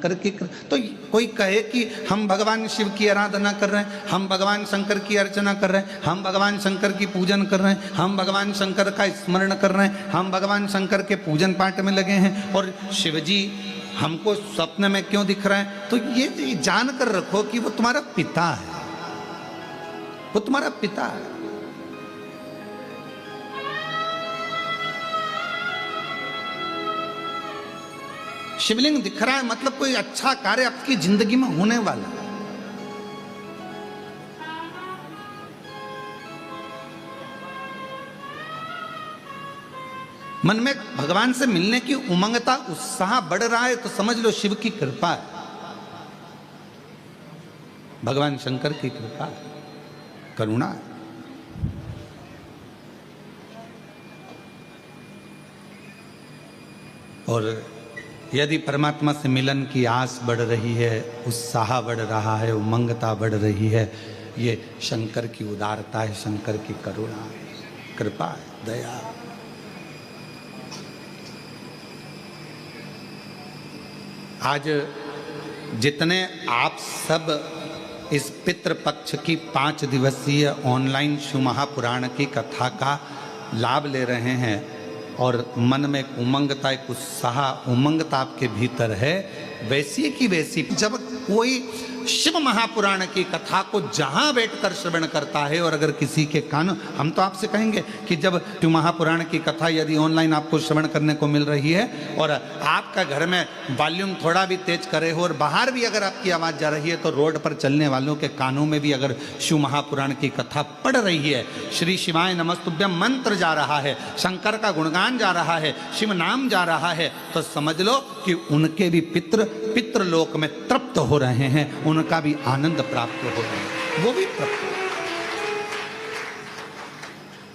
शंकर की। तो कोई कहे कि हम भगवान शिव की आराधना कर रहे हैं, हम भगवान शंकर की अर्चना कर रहे हैं, हम भगवान शंकर की पूजन कर रहे हैं, हम भगवान शंकर का स्मरण कर रहे हैं, हम भगवान शंकर के पूजन पाठ में लगे हैं, और शिव जी हमको स्वप्न में क्यों दिख रहे हैं? तो ये जान कर रखो कि वो तुम्हारा पिता है, वो तुम्हारा पिता है। शिवलिंग दिख रहा है मतलब कोई अच्छा कार्य आपकी जिंदगी में होने वाला है। मन में भगवान से मिलने की उमंगता, उत्साह बढ़ रहा है तो समझ लो शिव की कृपा है, भगवान शंकर की कृपा है, करुणा है। और यदि परमात्मा से मिलन की आस बढ़ रही है, उत्साह बढ़ रहा है, उमंगता बढ़ रही है, ये शंकर की उदारता है, शंकर की करुणा है, कृपा है, दया। आज जितने आप सब इस पितृपक्ष की 5 दिवसीय ऑनलाइन शिव महापुराण की कथा का लाभ ले रहे हैं और मन में एक उमंगता, एक उत्साह, उमंगता आपके भीतर है, वैसी की वैसी जब कोई शिव महापुराण की कथा को जहां बैठकर श्रवण करता है, और अगर किसी के कान, हम तो आपसे कहेंगे कि जब शिव महापुराण की कथा यदि ऑनलाइन आपको श्रवण करने को मिल रही है और आपका घर में वॉल्यूम थोड़ा भी तेज करे हो और बाहर भी अगर आपकी आवाज़ जा रही है, तो रोड पर चलने वालों के कानों में भी अगर शिव महापुराण की कथा पढ़ रही है, श्री शिवाय नमस्तुभ्यम मंत्र जा रहा है, शंकर का गुणगान जा रहा है, शिव नाम जा रहा है, तो समझ लो कि उनके भी पितृलोक में तृप्त हो रहे हैं, उनका भी आनंद प्राप्त हो रहा है, वो भी तृप्त,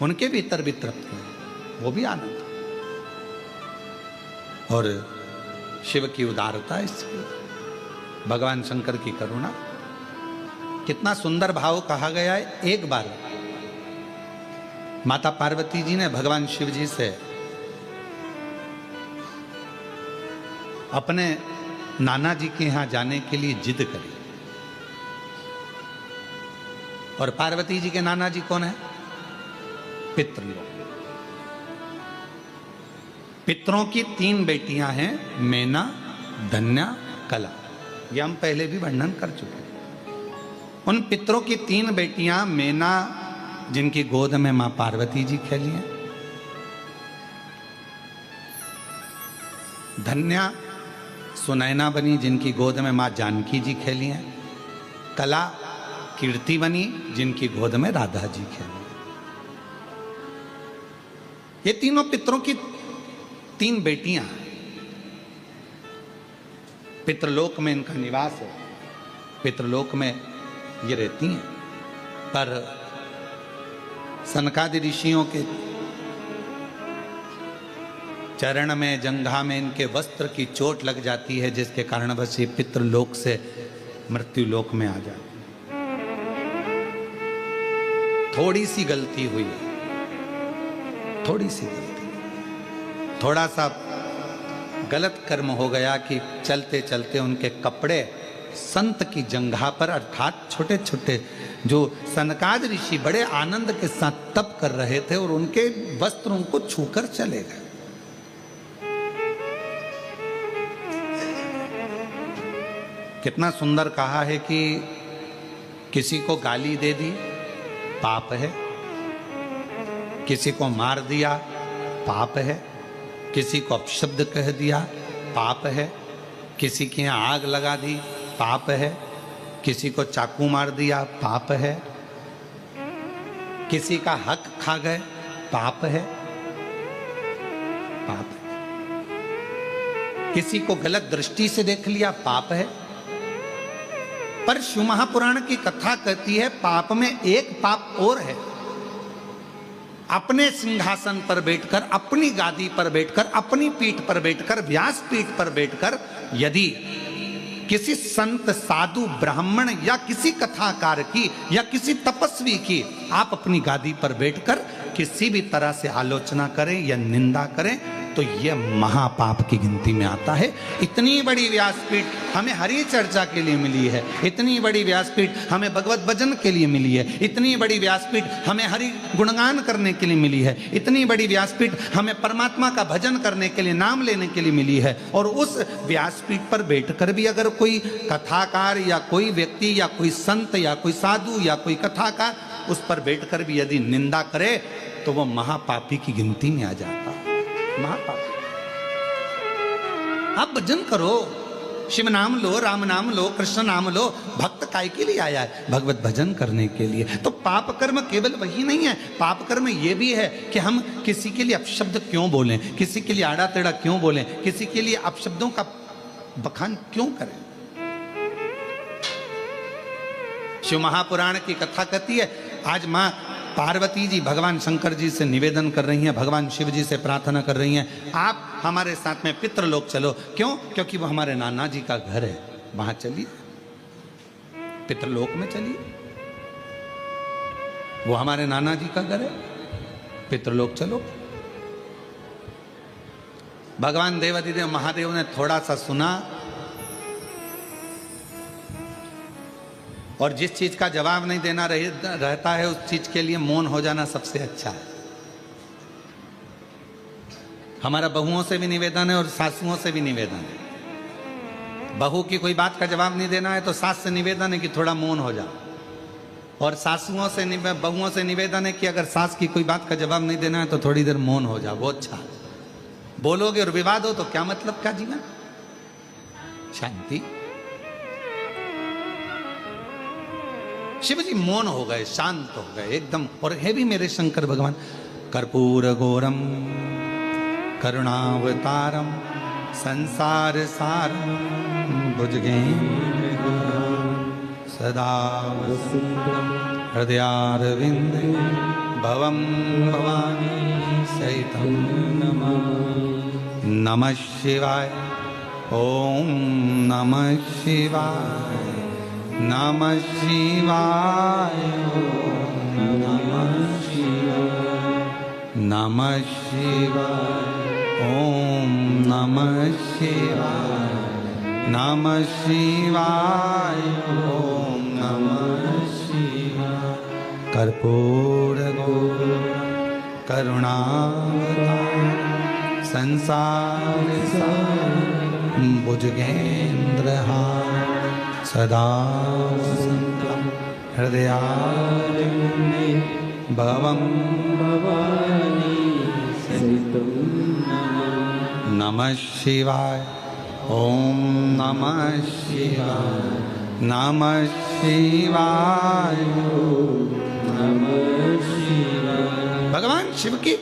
उनके भीतर भी तृप्त है, वो भी आनंद। और शिव की उदारता, इसकी भगवान शंकर की करुणा, कितना सुंदर भाव कहा गया है। एक बार माता पार्वती जी ने भगवान शिव जी से अपने नाना जी के यहां जाने के लिए जिद करी, और पार्वती जी के नाना जी कौन है? पितृलोक। पितरों की 3 बेटियां हैं, मैना, धन्या, कला, ये हम पहले भी वर्णन कर चुके हैं। उन पितरों की 3 बेटियां, मैना जिनकी गोद में मां पार्वती जी खेली हैं, धन्या सुनैना बनी जिनकी गोद में मां जानकी जी खेली हैं, कला कीर्ति बनी जिनकी गोद में राधा जी खेली। ये तीनों पितरों की 3 बेटियां, पितृलोक में इनका निवास है, पितृलोक में ये रहती हैं। पर सनकादि ऋषियों के चरण में, जंघा में इनके वस्त्र की चोट लग जाती है, जिसके कारण बस ये पितृलोक से मृत्यु लोक में आ जाती है। थोड़ी सी गलती हुई है, थोड़ी सी गलती, थोड़ा सा गलत कर्म हो गया कि चलते चलते उनके कपड़े संत की जंघा पर, अर्थात छोटे छोटे जो सनकाद ऋषि बड़े आनंद के साथ तप कर रहे थे, और उनके वस्त्र उनको छूकर चले गए। कितना सुंदर कहा है कि किसी को गाली दे दी पाप है, किसी को मार दिया पाप है, किसी को अपशब्द कह दिया पाप है, किसी के यहाँ आग लगा दी पाप है, किसी को चाकू मार दिया पाप है, किसी का हक खा गए पाप है, पाप है, किसी को गलत दृष्टि से देख लिया पाप है। पर शिव महापुराण की कथा कहती है पाप में एक पाप और है, अपने सिंहासन पर बैठकर, अपनी गादी पर बैठकर, अपनी पीठ पर बैठकर, व्यास पीठ पर बैठकर यदि किसी संत, साधु, ब्राह्मण या किसी कथाकार की या किसी तपस्वी की आप अपनी गादी पर बैठकर किसी भी तरह से आलोचना करें या निंदा करें, तो यह महापाप की गिनती में आता है। इतनी बड़ी व्यासपीठ हमें हरि चर्चा के लिए मिली है, इतनी बड़ी व्यासपीठ हमें भगवत भजन के लिए मिली है, इतनी बड़ी व्यासपीठ हमें हरि गुणगान करने के लिए मिली है, इतनी बड़ी व्यासपीठ हमें परमात्मा का भजन करने के लिए, नाम लेने के लिए मिली है। और उस व्यासपीठ पर बैठकर भी अगर कोई कथाकार या कोई व्यक्ति या कोई संत या कोई साधु या कोई कथाकार उस पर बैठकर भी यदि निंदा करे तो वो महापापी की गिनती में आ जाता है। महापापी। आप भजन करो, शिव नाम लो, राम नाम लो, कृष्ण नाम लो। भक्त काय के लिए आया है? भगवत भजन करने के लिए। तो पाप कर्म केवल वही नहीं है, पाप कर्म ये भी है कि हम किसी के लिए अपशब्द क्यों बोलें, किसी के लिए आड़ा टेढ़ा क्यों बोलें, किसी के लिए अपशब्दों का बखान क्यों करें। शिव महापुराण की कथा कहती है, आज माँ पार्वती जी भगवान शंकर जी से निवेदन कर रही हैं, भगवान शिव जी से प्रार्थना कर रही हैं, आप हमारे साथ में पितृलोक चलो। क्यों? क्योंकि वो हमारे नाना जी का घर है, वहां चलिए, पितृलोक में चलिए। वो हमारे नाना जी का घर है, पितृलोक चलो। भगवान देवाधिदेव महादेव ने थोड़ा सा सुना और जिस चीज का जवाब नहीं देना रहता है उस चीज के लिए मौन हो जाना सबसे अच्छा है। हमारा बहुओं से भी निवेदन है और सासुओं से भी निवेदन है। बहू की कोई बात का जवाब नहीं देना है तो सास से निवेदन है कि थोड़ा मौन हो जाओ, और सासुओं से बहुओं से निवेदन है कि अगर सास की कोई बात का जवाब नहीं देना है तो थोड़ी देर मौन हो जाओ, वो अच्छा है। बोलोगे और विवाद हो तो क्या मतलब का जीवन? शांति। शिव जी मौन हो गए, शांत हो गए एकदम। और है भी मेरे शंकर भगवान, कर्पूर गौरम करुणावतारम संसार सारम भुजगेन्द्र सदा हृदयारविंदे भवम भवानी सहितं नमः शिवाय। ओम नमः शिवाय, नमः शिवाय, नमः शिवाय, नमः शिवाय, ओम नमः शिवाय, नमः शिवाय, ओम नमः शिवाय। कर्पूर गौरम करुणावतारम संसार सारम भुजगेन्द्रहारं सदा हृदयारविंदे भवं भवानी सहितं नमः शिवाय। ओम नमः शिवाय, नमः शिवाय, नमः शिवाय। भगवान शिव की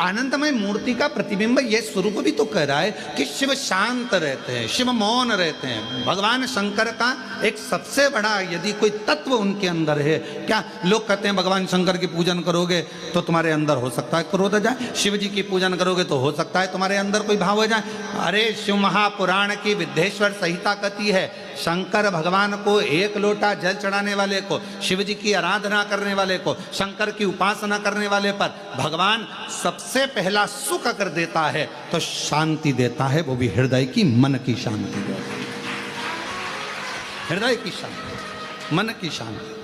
आनंदमय मूर्ति का प्रतिबिंब यह स्वरूप भी तो कह रहा है कि शिव शांत रहते हैं, शिव मौन रहते हैं। भगवान शंकर का एक सबसे बड़ा यदि कोई तत्व उनके अंदर है, क्या लोग कहते हैं भगवान शंकर की पूजन करोगे तो तुम्हारे अंदर हो सकता है क्रोध आ जाए, शिव जी की पूजन करोगे तो हो सकता है तुम्हारे अंदर कोई भाव हो जाए। अरे शिव महापुराण की विद्येश्वर संहिता कहती है, शंकर भगवान को एक लोटा जल चढ़ाने वाले को, शिव जी की आराधना करने वाले को, शंकर की उपासना करने वाले पर भगवान सबसे पहला सुख अगर देता है तो शांति देता है, वो भी हृदय की, मन की शांति देता है। हृदय की शांति, मन की शांति।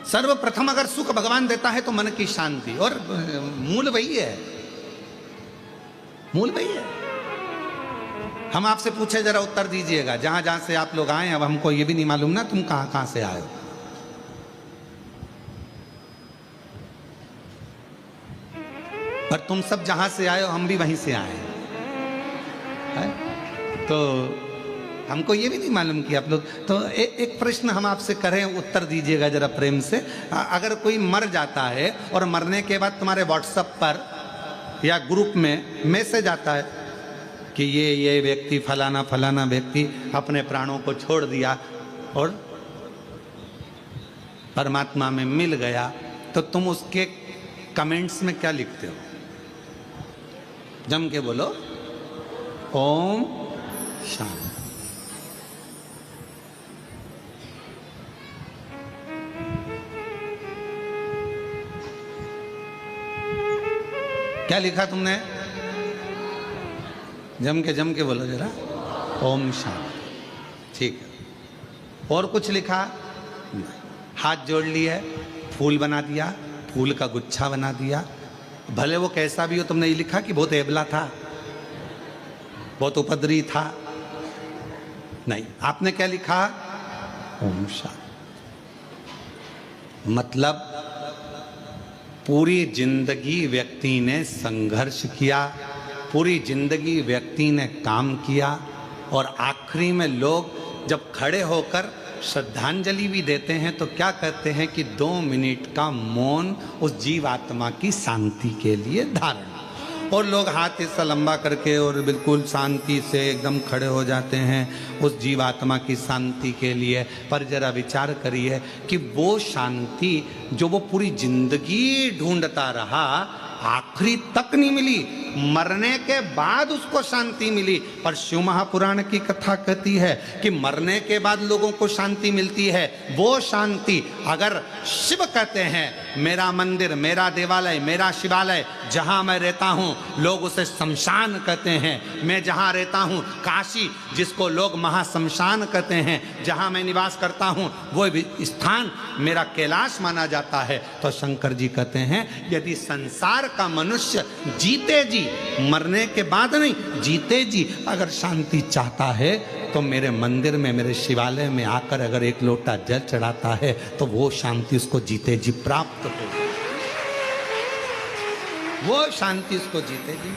सर्वप्रथम अगर सुख भगवान देता है तो मन की शांति, और मूल वही है, मूल वही है। हम आपसे पूछे जरा उत्तर दीजिएगा, जहां जहां से आप लोग आए, अब हमको ये भी नहीं मालूम ना तुम कहां कहां से आए हो। पर तुम सब जहां से आए हो हम भी वहीं से आए हैं। तो हमको ये भी नहीं मालूम कि आप लोग, तो एक प्रश्न हम आपसे करें, उत्तर दीजिएगा जरा प्रेम से। अगर कोई मर जाता है और मरने के बाद तुम्हारे व्हाट्सएप पर या ग्रुप में मैसेज आता है कि ये व्यक्ति फलाना फलाना व्यक्ति अपने प्राणों को छोड़ दिया और परमात्मा में मिल गया, तो तुम उसके कमेंट्स में क्या लिखते हो? जम के बोलो, ओम शांति। क्या लिखा तुमने? जम के बोलो जरा। ओम शांति। ठीक है। और कुछ लिखा? हाथ जोड़ लिए, फूल बना दिया, फूल का गुच्छा बना दिया। भले वो कैसा भी हो, तुमने ये लिखा कि बहुत एबला था, बहुत उपद्रवी था? नहीं, आपने क्या लिखा? ओम शांति। मतलब पूरी जिंदगी व्यक्ति ने संघर्ष किया, पूरी जिंदगी व्यक्ति ने काम किया, और आखिरी में लोग जब खड़े होकर श्रद्धांजलि भी देते हैं तो क्या कहते हैं कि 2 मिनट का मौन उस जीवात्मा की शांति के लिए धारण। और लोग हाथ ऐसा लंबा करके और बिल्कुल शांति से एकदम खड़े हो जाते हैं उस जीवात्मा की शांति के लिए। पर जरा विचार करिए कि वो शांति जो वो पूरी जिंदगी ढूंढता रहा, आखिरी तक नहीं मिली, मरने के बाद उसको शांति मिली। पर शिव महापुराण की कथा कहती है कि मरने के बाद लोगों को शांति मिलती है। वो शांति अगर शिव कहते हैं मेरा मंदिर, मेरा देवालय, मेरा शिवालय जहां मैं रहता हूं, लोग उसे शमशान कहते हैं। मैं जहां रहता हूं काशी, जिसको लोग महाशमशान कहते हैं, जहां मैं निवास करता हूं वो स्थान मेरा कैलाश माना जाता है। तो शंकर जी कहते हैं यदि संसार का मनुष्य जीते जी, मरने के बाद नहीं, जीते जी अगर शांति चाहता है तो मेरे मंदिर में, मेरे शिवालय में आकर अगर एक लोटा जल चढ़ाता है तो वो शांति उसको जीते जी प्राप्त हो, वो शांति उसको जीते जी।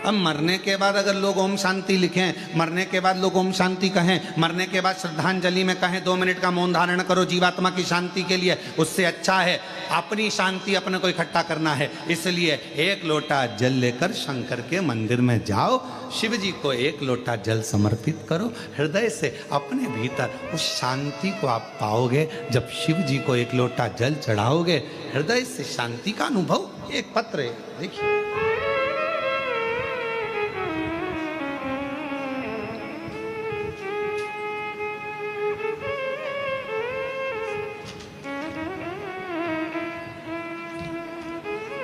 अब मरने के बाद अगर लोग ओम शांति लिखें, मरने के बाद लोग ओम शांति कहें, मरने के बाद श्रद्धांजलि में कहें 2 मिनट का मौन धारण करो जीवात्मा की शांति के लिए, उससे अच्छा है अपनी शांति अपने को इकट्ठा करना है। इसलिए 1 लोटा जल लेकर शंकर के मंदिर में जाओ, शिव जी को 1 लोटा जल समर्पित करो, हृदय से अपने भीतर उस शांति को आप पाओगे। जब शिव जी को 1 लोटा जल चढ़ाओगे, हृदय से शांति का अनुभव। एक पत्र है, देखिए,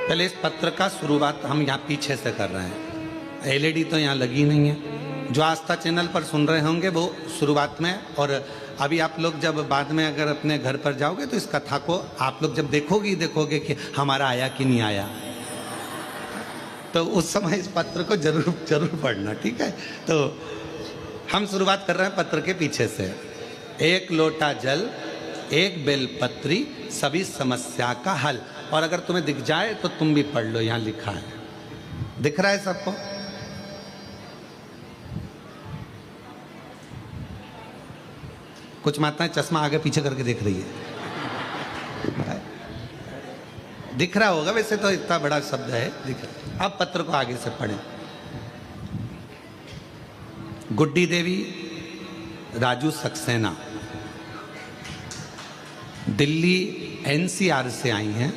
पहले इस पत्र का शुरुआत हम यहाँ पीछे से कर रहे हैं। एलईडी तो यहाँ लगी नहीं है। जो आस्था चैनल पर सुन रहे होंगे वो शुरुआत में, और अभी आप लोग जब बाद में अगर अपने घर पर जाओगे तो इस कथा को आप लोग जब देखोगे कि हमारा आया कि नहीं आया, तो उस समय इस पत्र को जरूर पढ़ना, ठीक है। तो हम शुरुआत कर रहे हैं पत्र के पीछे से। 1 लोटा जल, 1 बेलपत्री, सभी समस्या का हल। और अगर तुम्हें दिख जाए तो तुम भी पढ़ लो, यहां लिखा है, दिख रहा है सबको? कुछ माताएं चश्मा आगे पीछे करके देख रही है। दिख रहा होगा, वैसे तो इतना बड़ा शब्द है, दिख रहा। अब पत्र को आगे से पढ़ें। गुड्डी देवी राजू सक्सेना दिल्ली एनसीआर से आई हैं।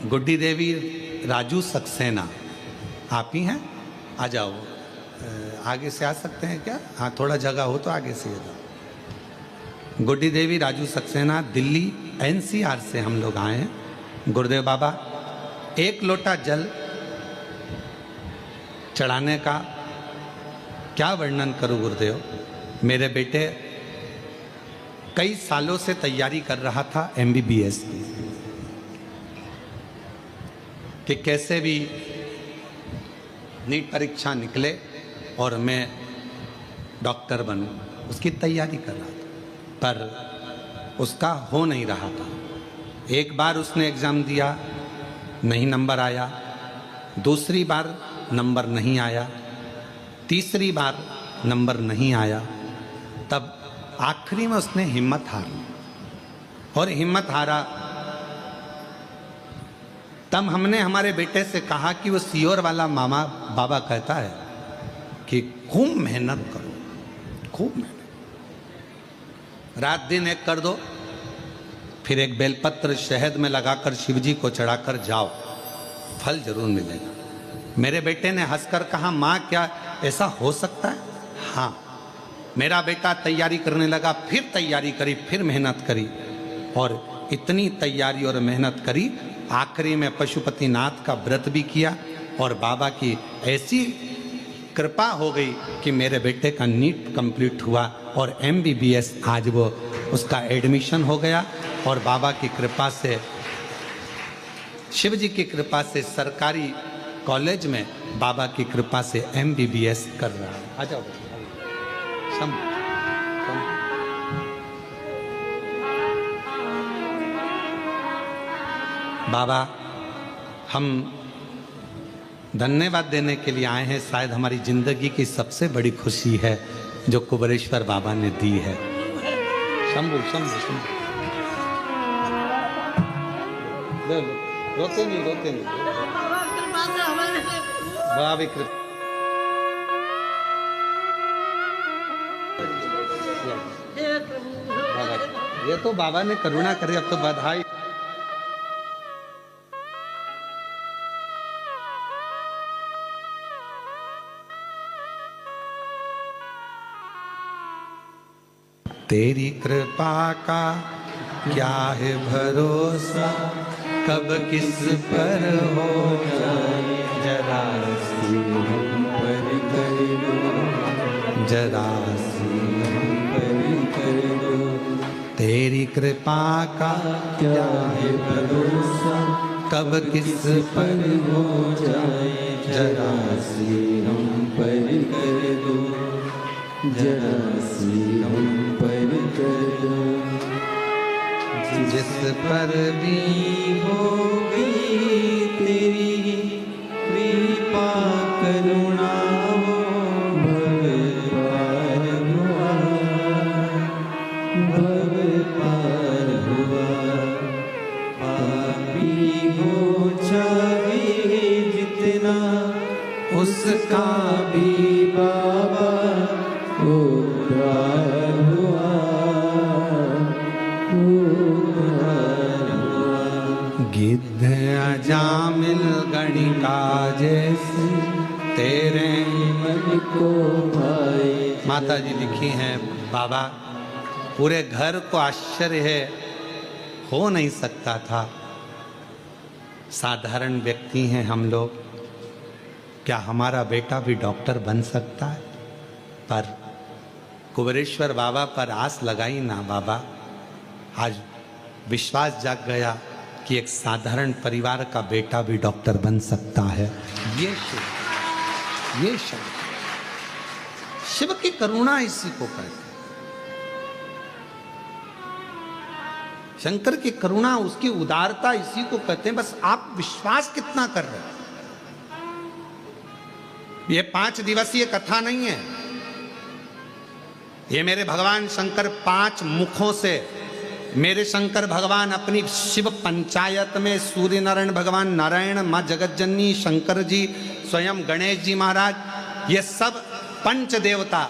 गुड्डी देवी राजू सक्सेना, आप ही हैं? आ जाओ, आगे से आ सकते हैं क्या? हाँ, थोड़ा जगह हो तो आगे से आ जाओ। गुड्डी देवी राजू सक्सेना दिल्ली एनसीआर से हम लोग आए हैं। गुरुदेव बाबा, 1 लोटा जल चढ़ाने का क्या वर्णन करूं गुरुदेव। मेरे बेटे कई सालों से तैयारी कर रहा था MBBS की, कि कैसे भी नीट परीक्षा निकले और मैं डॉक्टर बनूं, उसकी तैयारी कर रहा था, पर उसका हो नहीं रहा था। एक बार उसने एग्ज़ाम दिया, नहीं नंबर आया। दूसरी बार नंबर नहीं आया। तीसरी बार नंबर नहीं आया। तब आखिरी में उसने हिम्मत हारी, और हिम्मत हारा तब हमने हमारे बेटे से कहा कि वो सीहोर वाला मामा बाबा कहता है कि खूब मेहनत करो, खूब मेहनत, रात दिन एक कर दो, फिर एक बेलपत्र शहद में लगाकर शिवजी को चढ़ाकर जाओ, फल जरूर मिलेगा। मेरे बेटे ने हंसकर कहा, माँ क्या ऐसा हो सकता है? हाँ। मेरा बेटा तैयारी करने लगा, फिर तैयारी करी, फिर मेहनत करी, और इतनी तैयारी और मेहनत करी आखिरी में पशुपतिनाथ का व्रत भी किया और बाबा की ऐसी कृपा हो गई कि मेरे बेटे का नीट कंप्लीट हुआ और MBBS आज वो उसका एडमिशन हो गया और बाबा की कृपा से, शिव जी की कृपा से सरकारी कॉलेज में बाबा की कृपा से MBBS कर रहा है। आ जाओ बाबा, हम धन्यवाद देने के लिए आए हैं। शायद हमारी जिंदगी की सबसे बड़ी खुशी है जो कुबेरेश्वर बाबा ने दी है। शंभू शंभू शंभू, रोते नहीं रोते नहीं, बाबा की कृपा। ये तो बाबा ने करुणा करी, अब तो बधाई। तेरी कृपा का क्या है भरोसा, कब किस पर हो जाए, जरा सी हम पर कर दो, जरा सी हम पर कर दो। तेरी कृपा का क्या है भरोसा, कब किस पर हो जाए, जरा सी हम पर कर दो, जरा सी हम पर कर दो। जिस पर भी हो गई तेरी कृपा करुणा, हो भव पार हुआ, भव पार हुआ। पापी हो चाहे जितना, उसका भी बाबा उद्धार हुआ, उद्धार हुआ। गिद्ध अजामिल गणिका जैसे तेरे मन को भाई। माता जी लिखी हैं, बाबा पूरे घर को आश्चर्य है, हो नहीं सकता था। साधारण व्यक्ति हैं हम लोग, क्या हमारा बेटा भी डॉक्टर बन सकता है? पर कुबेरेश्वर बाबा पर आस लगाई ना बाबा, आज विश्वास जाग गया कि एक साधारण परिवार का बेटा भी डॉक्टर बन सकता है। ये शिव की करुणा इसी को कहते हैं। शंकर की करुणा, उसकी उदारता इसी को कहते हैं। बस आप विश्वास कितना कर रहे हैं। ये 5 दिवसीय कथा नहीं है, ये मेरे भगवान शंकर 5 मुखों से, मेरे शंकर भगवान अपनी शिव पंचायत में सूर्य नारायण भगवान, नारायण, माँ जगतजननी, शंकर जी, स्वयं गणेश जी महाराज, ये सब पंच देवता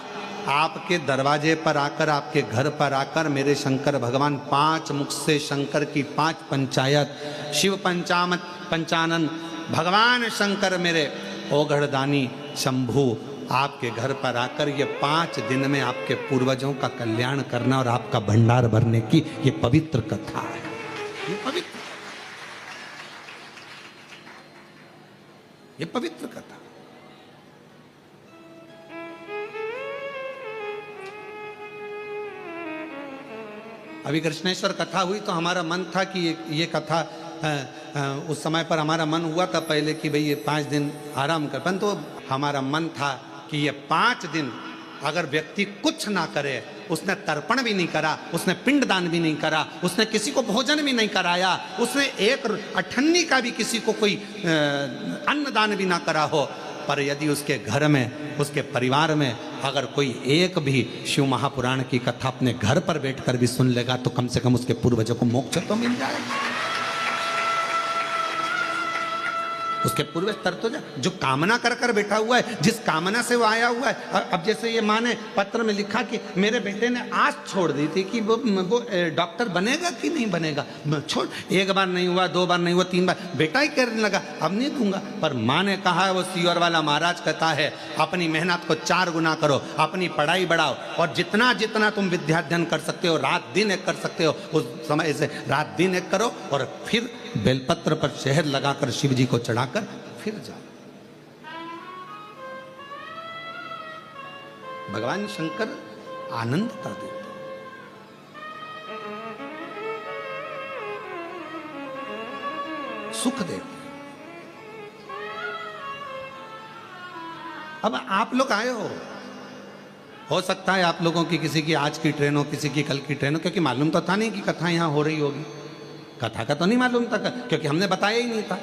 आपके दरवाजे पर आकर, आपके घर पर आकर मेरे शंकर भगवान 5 मुख से शंकर की 5 पंचायत, शिव पंचानन भगवान शंकर मेरे ओघड़दानी शंभू आपके घर पर आकर ये 5 दिन में आपके पूर्वजों का कल्याण करना और आपका भंडार भरने की ये पवित्र कथा है। ये पवित्र कथा। अभी कृष्णेश्वर कथा हुई तो हमारा मन था कि ये कथा उस समय पर हमारा मन हुआ था पहले कि भाई ये 5 दिन आराम कर, परंतु तो हमारा मन था कि ये 5 दिन अगर व्यक्ति कुछ ना करे, उसने तर्पण भी नहीं करा, उसने पिंडदान भी नहीं करा, उसने किसी को भोजन भी नहीं कराया, उसने एक अठन्नी का भी किसी को कोई अन्नदान भी ना करा हो, पर यदि उसके घर में, उसके परिवार में अगर कोई एक भी शिव महापुराण की कथा अपने घर पर बैठकर भी सुन लेगा तो कम से कम उसके पूर्वजों को मोक्ष तो मिल जाएगा। उसके पूर्व स्तर तो जा, जो कामना कर कर बैठा हुआ है, जिस कामना से वो आया हुआ है। अब जैसे ये माँ ने पत्र में लिखा कि मेरे बेटे ने आस छोड़ दी थी कि वो डॉक्टर बनेगा कि नहीं बनेगा, छोड़, एक बार नहीं हुआ, 2 बार नहीं हुआ, 3 बार, बेटा ही कहने लगा अब नहीं दूंगा। पर माँ ने कहा, वो सीवर वाला महाराज कहता है, अपनी मेहनत को 4 गुना करो, अपनी पढ़ाई बढ़ाओ, और जितना जितना तुम विद्याध्ययन कर सकते हो, रात दिन एक कर सकते हो, उस समय से रात दिन एक करो, और फिर बेलपत्र पर शहद लगाकर शिव जी को चढ़ाकर फिर जाओ। भगवान शंकर आनंदता देते, सुख देते। अब आप लोग आए हो सकता है आप लोगों की किसी की आज की ट्रेन हो, किसी की कल की ट्रेन हो, क्योंकि मालूम तो था नहीं कि कथा यहां हो रही होगी। कथा का तो नहीं मालूम था, क्योंकि हमने बताया ही नहीं था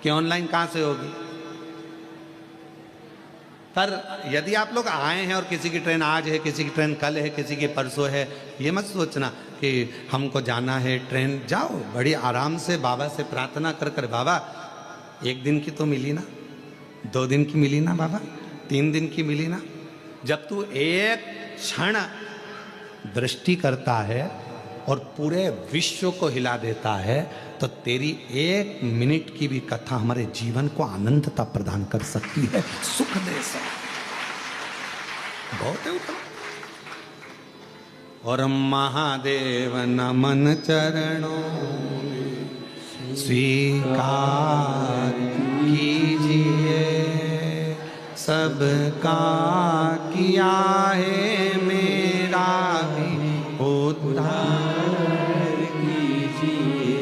कि ऑनलाइन कहां से होगी। पर यदि आप लोग आए हैं और किसी की ट्रेन आज है, किसी की ट्रेन कल है, किसी की परसों है, ये मत सोचना कि हमको जाना है ट्रेन। जाओ बड़ी आराम से बाबा से प्रार्थना कर कर, बाबा 1 दिन की तो मिली ना, 2 दिन की मिली ना बाबा, 3 दिन की मिली ना। जब तू एक क्षण दृष्टि करता है और पूरे विश्व को हिला देता है, तो तेरी 1 मिनट की भी कथा हमारे जीवन को आनंदता प्रदान कर सकती है, सुख दे सकती, बहुत है उतना। और महादेव नमन चरणों स्वीकार कीजिए, सबका किया है मेरा भी उद्धार कीजिए,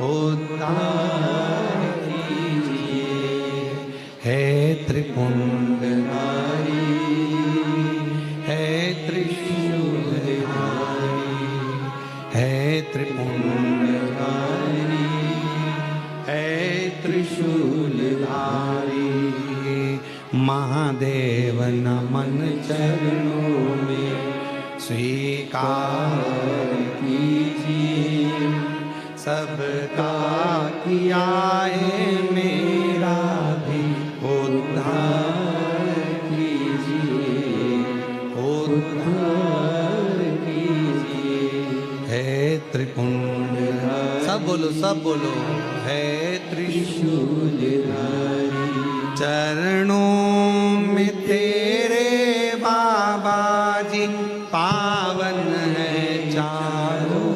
उद्धार कीजिए। है त्रिपुंडधारी, है त्रिशूलधारी, है त्रिपुंडधारी, है त्रिशूलधारी। महादेव नमन चरणों में स्वीकार कीजिए, सबका किया है मेरा भी उद्धार कीजिए, उद्धार कीजिए। है त्रिपुंड, सब बोलो, सब बोलो, है त्रिशूलधारी। चरणों में तेरे बाबा जी पावन है चारों,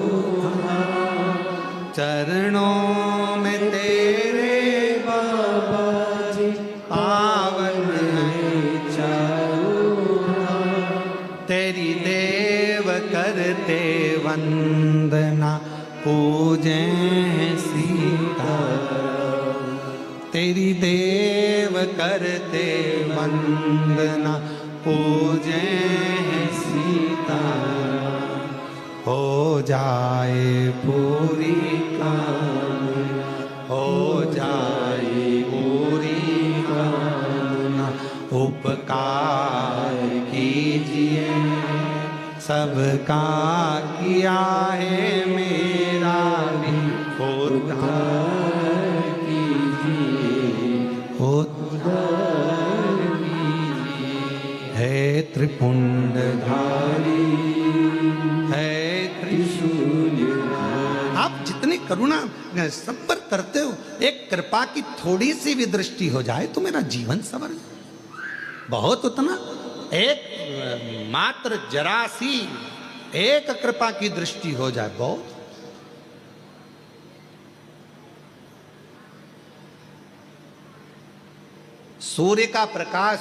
चरणों में तेरे बाबा जी पावन है चारों। तेरी देव करते वंदना पूजे सीता, तेरी देव करते वंदना पूजे सीता। हो जाए पूरी कामना, हो जाए पूरी कामना, उपकार कीजिए, सबका किया है मेरा भी उद्धार कीजिए, उद्धार कीजिए। है त्रिपुंडधारी, है त्रिशूलधारी। आप जितनी करुणा सब पर करते हो, एक कृपा की थोड़ी सी भी दृष्टि हो जाए तो मेरा जीवन संवर जाए, बहुत उतना, एक मात्र जरा सी एक कृपा की दृष्टि हो जाए, बहुत। सूर्य का प्रकाश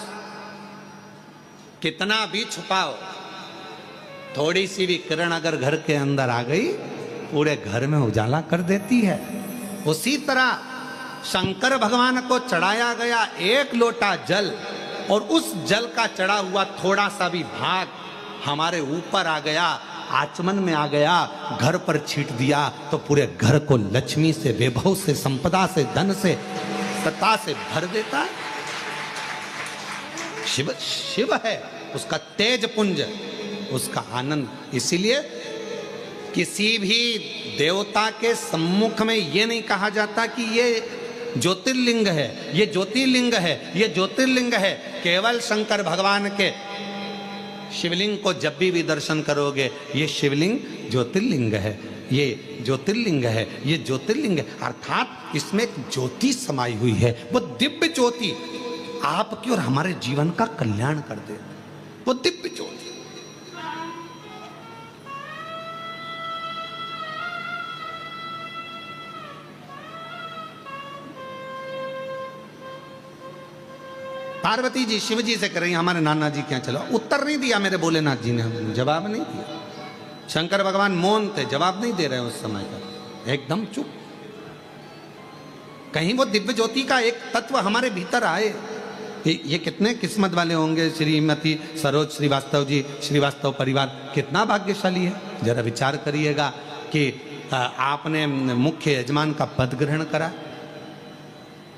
कितना भी छुपाओ, थोड़ी सी भी किरण अगर घर के अंदर आ गई, पूरे घर में उजाला कर देती है। उसी तरह शंकर भगवान को चढ़ाया गया 1 लोटा जल, और उस जल का चढ़ा हुआ थोड़ा सा भी भाग हमारे ऊपर आ गया, आचमन में आ गया, घर पर छींट दिया, तो पूरे घर को लक्ष्मी से, वैभव से, संपदा से, धन से, सत्ता से भर देता है। शिव शिव है, उसका तेज पुंज, उसका आनंद। इसीलिए किसी भी देवता के सम्मुख में ये नहीं कहा जाता कि ये ज्योतिर्लिंग है, ये ज्योतिर्लिंग है, ये ज्योतिर्लिंग है। केवल शंकर भगवान के शिवलिंग को जब भी दर्शन करोगे, ये शिवलिंग ज्योतिर्लिंग है, ये ज्योतिर्लिंग है, ये ज्योतिर्लिंग है। अर्थात इसमें एक ज्योति समाई हुई है, वो दिव्य ज्योति आपके और हमारे जीवन का कल्याण कर दे, वो दिव्य ज्योति। पार्वती जी शिव जी से कर रही, हमारे नाना जी क्या चलो। उत्तर नहीं दिया मेरे भोलेनाथ जी ने, जवाब नहीं दिया। शंकर भगवान मौन थे, जवाब नहीं दे रहे उस समय का, एकदम चुप। कहीं वो दिव्य ज्योति का एक तत्व हमारे भीतर आए। ये कितने किस्मत वाले होंगे श्रीमती सरोज श्रीवास्तव जी, श्रीवास्तव परिवार कितना भाग्यशाली है। जरा विचार करिएगा कि आपने मुख्य यजमान का पद ग्रहण करा,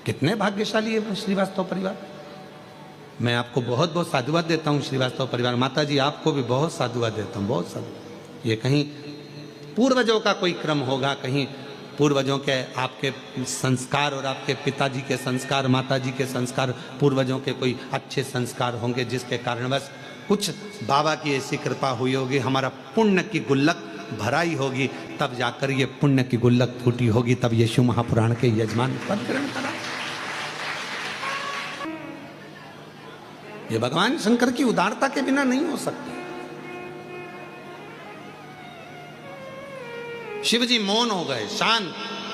कितने भाग्यशाली है श्रीवास्तव परिवार। मैं आपको बहुत बहुत साधुवाद देता हूँ श्रीवास्तव परिवार। माता जी आपको भी बहुत साधुवाद देता हूँ, बहुत साधुवाद। ये कहीं पूर्वजों का कोई क्रम होगा, कहीं पूर्वजों के आपके संस्कार और आपके पिताजी के संस्कार, माताजी के संस्कार, पूर्वजों के कोई अच्छे संस्कार होंगे जिसके कारणवश कुछ बाबा की ऐसी कृपा हुई होगी, हमारा पुण्य की गुल्लक भराई होगी, तब जाकर ये पुण्य की गुल्लक फूटी होगी, तब ये शिव महापुराण के यजमान पद ग्रहण करा। ये भगवान शंकर की उदारता के बिना नहीं हो सकती। शिव जी मौन हो गए, शांत।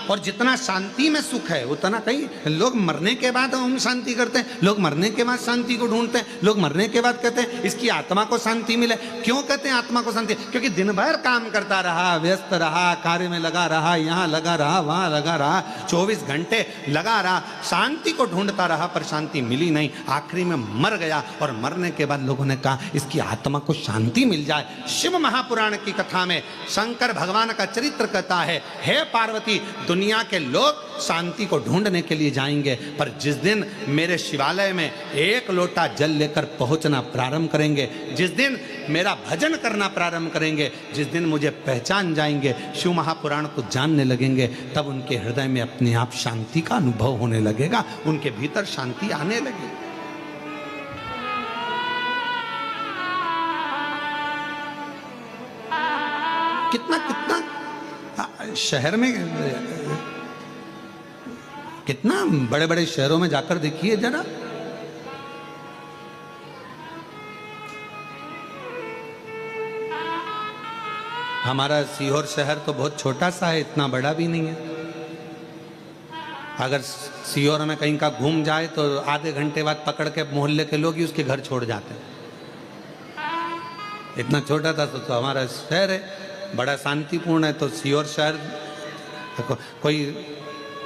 और जितना शांति में सुख है उतना, कहीं लोग मरने के बाद हम शांति करते हैं, लोग मरने के बाद शांति को ढूंढते हैं, लोग मरने के बाद कहते हैं इसकी आत्मा को शांति मिले। क्यों कहते हैं आत्मा को शांति? क्योंकि दिन भर काम करता रहा, व्यस्त रहा, कार्य में लगा रहा, यहाँ लगा रहा, वहां लगा रहा, 24 घंटे लगा रहा, शांति को ढूंढता रहा, पर शांति मिली नहीं, आखिरी में मर गया। और मरने के बाद लोगों ने कहा इसकी आत्मा को शांति मिल जाए। शिव महापुराण की कथा में शंकर भगवान का चरित्र कहता है, हे पार्वती, दुनिया के लोग शांति को ढूंढने के लिए जाएंगे, पर जिस दिन मेरे शिवालय में एक लोटा जल लेकर पहुंचना प्रारंभ करेंगे, जिस दिन मेरा भजन करना प्रारंभ करेंगे, जिस दिन मुझे पहचान जाएंगे, शिव महापुराण को जानने लगेंगे, तब उनके हृदय में अपने आप शांति का अनुभव होने लगेगा, उनके भीतर शांति आने लगेगी। कितना कितना शहर में, कितना बड़े बड़े शहरों में जाकर देखिए जरा, हमारा सीहोर शहर तो बहुत छोटा सा है, इतना बड़ा भी नहीं है। अगर सीहोर में कहीं का घूम जाए तो आधे घंटे बाद पकड़ के मोहल्ले के लोग ही उसके घर छोड़ जाते हैं। इतना छोटा था तो हमारा शहर है, बड़ा शांतिपूर्ण है। तो सीहोर शहर कोई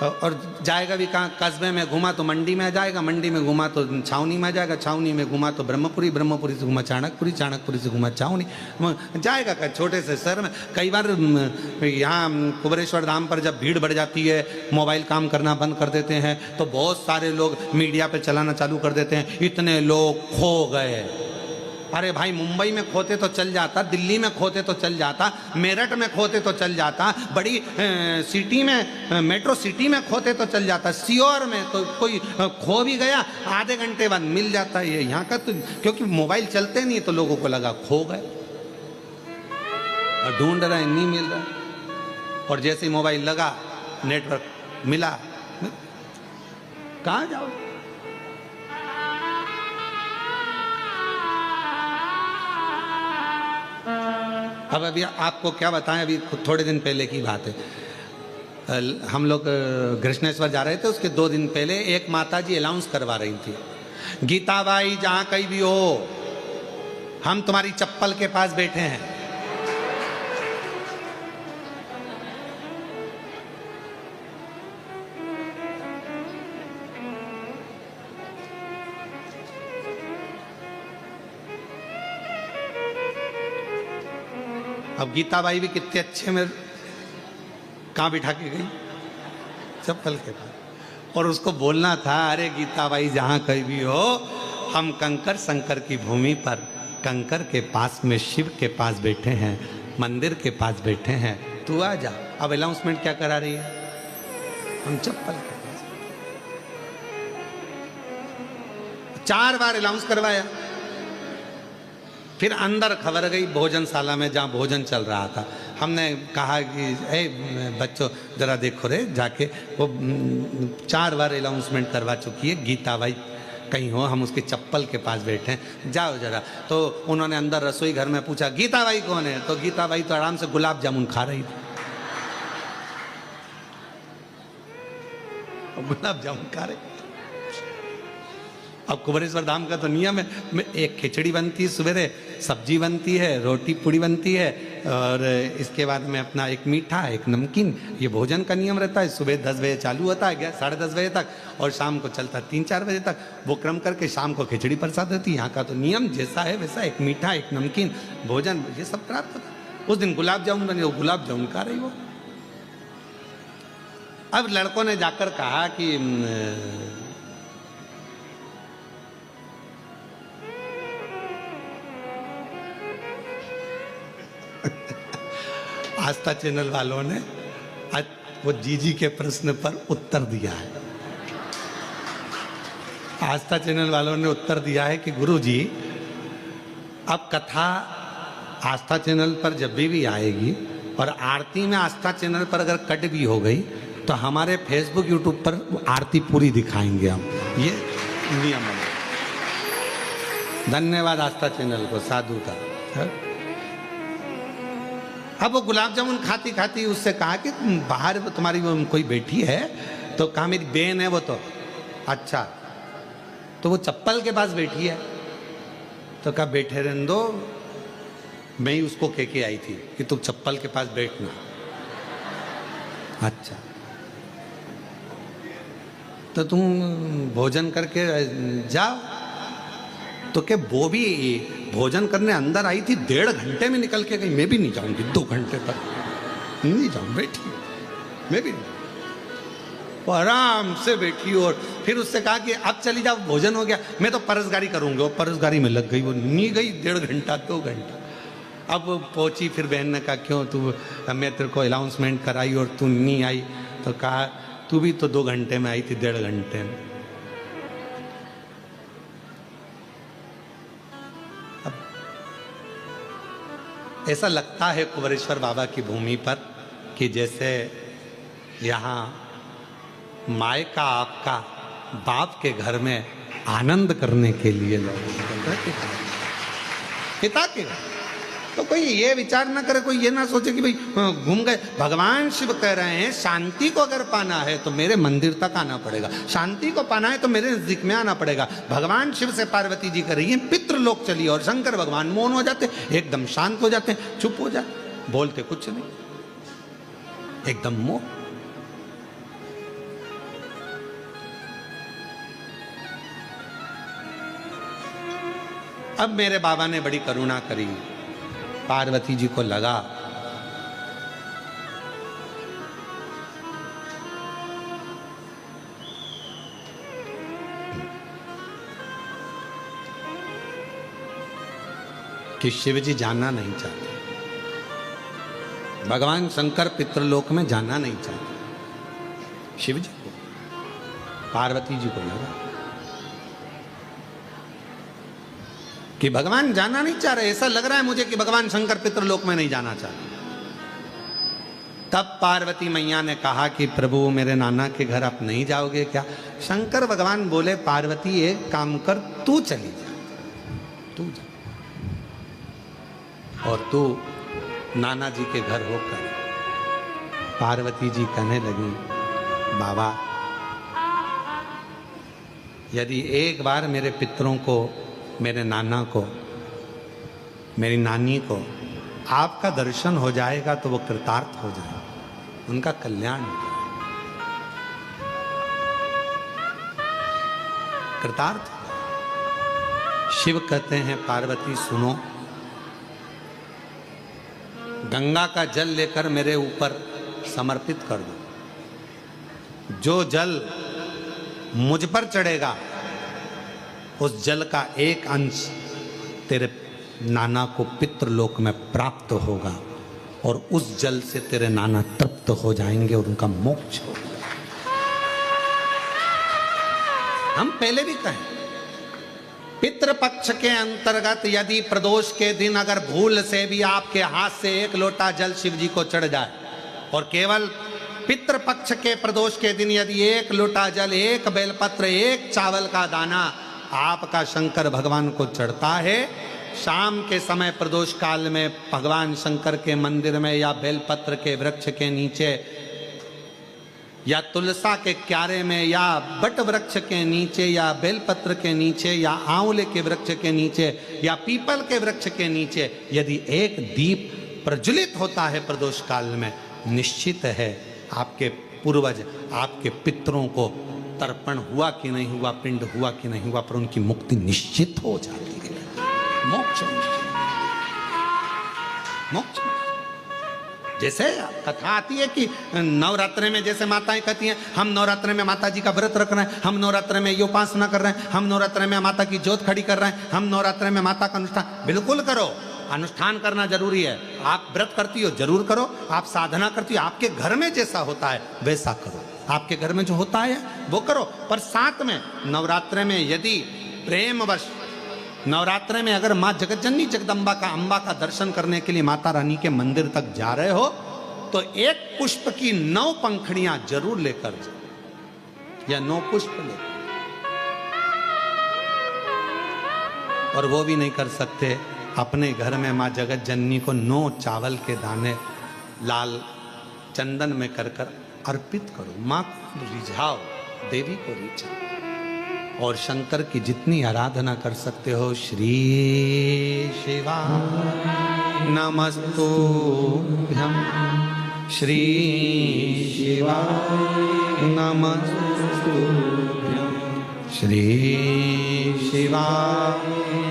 और जाएगा भी कहाँ, कस्बे में घुमा तो मंडी में जाएगा, मंडी में घुमा तो छावनी में जाएगा, छावनी में घुमा तो ब्रह्मपुरी, ब्रह्मपुरी से घुमा चाणकपुरी, चाणकपुरी से घुमा छावनी जाएगा। छोटे से शहर में कई बार यहाँ कुबरेश्वर धाम पर जब भीड़ बढ़ जाती है, मोबाइल काम करना बंद कर देते हैं, तो बहुत सारे लोग मीडिया पे चलाना चालू कर देते हैं, इतने लोग खो गए। अरे भाई, मुंबई में खोते तो चल जाता, दिल्ली में खोते तो चल जाता, मेरठ में खोते तो चल जाता, बड़ी सिटी में, मेट्रो सिटी में खोते तो चल जाता, सीहोर में तो कोई खो भी गया आधे घंटे बाद मिल जाता है। ये यहाँ का तो क्योंकि मोबाइल चलते नहीं तो लोगों को लगा खो गए और ढूंढ रहे, नहीं मिल रहा। और जैसे ही मोबाइल लगा, नेटवर्क मिला, कहाँ जाओ? अब अभी आपको क्या बताएं, अभी थोड़े दिन पहले की बात है। हम लोग कृष्णेश्वर जा रहे थे, उसके 2 दिन पहले एक माताजी अनाउंस करवा रही थी, गीता बाई जहाँ कहीं भी हो, हम तुम्हारी चप्पल के पास बैठे हैं। अब गीताबाई भी कितने अच्छे में कहाँ बिठा के गई, चप्पल के पास। और उसको बोलना था, अरे गीताबाई जहाँ कहीं भी हो, हम कंकर शंकर की भूमि पर कंकर के पास में शिव के पास बैठे हैं, मंदिर के पास बैठे हैं, तू आ जा। अब अनाउंसमेंट क्या करा रही है? हम चप्पल के पास। 4 बार अनाउंस करवाया। फिर अंदर खबर गई भोजनशाला में जहाँ भोजन चल रहा था। हमने कहा कि ए बच्चों ज़रा देखो रे जाके, वो 4 बार अनाउंसमेंट करवा चुकी है गीता बाई, कहीं हो हम उसके चप्पल के पास बैठे हैं, जाओ जरा। तो उन्होंने अंदर रसोई घर में पूछा गीता बाई कौन है, तो गीता बाई तो आराम से गुलाब जामुन खा रही थी, गुलाब जामुन खा रही। अब कुबरेश्वर धाम का तो नियम है, एक खिचड़ी बनती है सवेरे, सब्जी बनती है, रोटी पूड़ी बनती है, और इसके बाद में अपना एक मीठा एक नमकीन, ये भोजन का नियम रहता है। सुबह 10 बजे चालू होता है, 10:30 बजे तक, और शाम को चलता है 3-4 बजे तक। वो क्रम करके शाम को खिचड़ी प्रसाद रहती है। यहाँ का तो नियम जैसा है वैसा, एक मीठा एक नमकीन भोजन, ये सब प्राप्त होता है। उस दिन गुलाब जामुन बने, वो गुलाब जामुन खा रही वो। अब लड़कों ने जाकर कहा कि आस्था चैनल वालों ने आज वो जीजी के प्रश्न पर उत्तर दिया है। आस्था चैनल वालों ने उत्तर दिया है कि गुरुजी अब कथा आस्था चैनल पर जब भी आएगी और आरती में आस्था चैनल पर अगर कट भी हो गई तो हमारे फेसबुक यूट्यूब पर आरती पूरी दिखाएंगे हम, ये नियम है। धन्यवाद आस्था चैनल को, साधु का। अब वो गुलाब जामुन खाती खाती उससे कहा कि बाहर तुम्हारी वो कोई बैठी है, तो कहा मेरी बहन है वो, तो अच्छा तो वो चप्पल के पास बैठी है, तो कहा बैठे रहने दो, मैं ही उसको कह के आई थी कि तुम चप्पल के पास बैठना। अच्छा तो तुम भोजन करके जाओ, तो क्या वो भी भोजन करने अंदर आई थी, 1.5 घंटे में निकल के गई। मैं भी नहीं जाऊंगी 2 घंटे तक, नहीं जाऊँ, बैठी मैं भी नहीं। वो आराम से बैठी और फिर उससे कहा कि अब चली जाओ, भोजन हो गया, मैं तो परसगारी करूंगा। वो परसगारी में लग गई, वो नहीं गई 1.5 घंटा 2 घंटा। अब पहुंची, फिर बहन ने कहा क्यों तू, मैं तेरे को अनाउंसमेंट कराई और तू नहीं आई, तो कहा तू भी तो 2 घंटे में आई थी, 1.5 घंटे में। ऐसा लगता है कुबरेश्वर बाबा की भूमि पर कि जैसे यहाँ मायका आपका बाप के घर में आनंद करने के लिए लोग, पिता के घर। तो कोई ये विचार ना करे, कोई ये ना सोचे कि भाई घूम गए। भगवान शिव कह रहे हैं शांति को अगर पाना है तो मेरे मंदिर तक आना पड़ेगा, शांति को पाना है तो मेरे नजदीक में आना पड़ेगा। भगवान शिव से पार्वती जी कह रही है पितृलोक चलिए, और शंकर भगवान मौन हो जाते, एकदम शांत हो जाते, चुप हो जाते, बोलते कुछ नहीं, एकदम मोह। अब मेरे बाबा ने बड़ी करुणा करी, पार्वती जी को लगा कि शिव जी जाना नहीं चाहते, भगवान शंकर पितृलोक में जाना नहीं चाहते। शिव जी को, पार्वती जी को लगा कि भगवान जाना नहीं चाह रहे, ऐसा लग रहा है मुझे कि भगवान शंकर पितृलोक में नहीं जाना चाहते। तब पार्वती मैया ने कहा कि प्रभु मेरे नाना के घर आप नहीं जाओगे क्या? शंकर भगवान बोले पार्वती एक काम कर, तू चली जा, तू जा, और तू नाना जी के घर होकर। पार्वती जी कहने लगी बाबा यदि एक बार मेरे पितरों को, मेरे नाना को, मेरी नानी को आपका दर्शन हो जाएगा तो वो कृतार्थ हो जाएगा, उनका कल्याण हो जाएगा, कृतार्थ। शिव कहते हैं पार्वती सुनो, गंगा का जल लेकर मेरे ऊपर समर्पित कर दो। जो जल मुझ पर चढ़ेगा उस जल का एक अंश तेरे नाना को पितृलोक में प्राप्त होगा, और उस जल से तेरे नाना तृप्त हो जाएंगे और उनका मोक्ष होगा। हम पहले भी कहें पितृपक्ष के अंतर्गत यदि प्रदोष के दिन अगर भूल से भी आपके हाथ से एक लोटा जल शिव जी को चढ़ जाए, और केवल पितृपक्ष के प्रदोष के दिन यदि एक लोटा जल, एक बेलपत्र, एक चावल का दाना आपका शंकर भगवान को चढ़ता है, शाम के समय प्रदोष काल में भगवान शंकर के मंदिर में या बेलपत्र के वृक्ष के नीचे या तुलसा के क्यारे में या बट वृक्ष के नीचे या बेलपत्र के नीचे या आंवले के वृक्ष के नीचे या पीपल के वृक्ष के नीचे यदि एक दीप प्रज्वलित होता है प्रदोष काल में, निश्चित है आपके पूर्वज, आपके पितरों को तर्पण हुआ कि नहीं हुआ, पिंड हुआ कि नहीं हुआ, पर उनकी मुक्ति निश्चित हो जाती है। मोक्ष मोक्ष। जैसे कथा आती है कि नवरात्रि में जैसे माताएं कहती हैं हम नवरात्रि में माता जी का व्रत रख रहे हैं, हम नवरात्रि में ये उपासना कर रहे हैं, हम नवरात्रि में माता की ज्योत खड़ी कर रहे हैं, हम नवरात्रि में माता का अनुष्ठान। बिल्कुल करो, अनुष्ठान करना जरूरी है। आप व्रत करती हो जरूर करो, आप साधना करती हो, आपके घर में जैसा होता है वैसा करो, आपके घर में जो होता है वो करो। पर साथ में नवरात्रि में यदि प्रेमवश नवरात्रि में अगर माँ जगतजननी जगदम्बा का अम्बा का दर्शन करने के लिए माता रानी के मंदिर तक जा रहे हो तो एक पुष्प की 9 पंखड़ियां जरूर लेकर जाओ, या 9 पुष्प लेकर। और वो भी नहीं कर सकते, अपने घर में माँ जगतजननी को 9 चावल के दाने लाल चंदन में कर कर अर्पित करो। माँ को रिझाओ, देवी को रिझाओ। और शंकर की जितनी आराधना कर सकते हो, श्री शिवा नमस्तुभ्यं, श्री शिवा नमस्तुभ्यं, श्री शिवा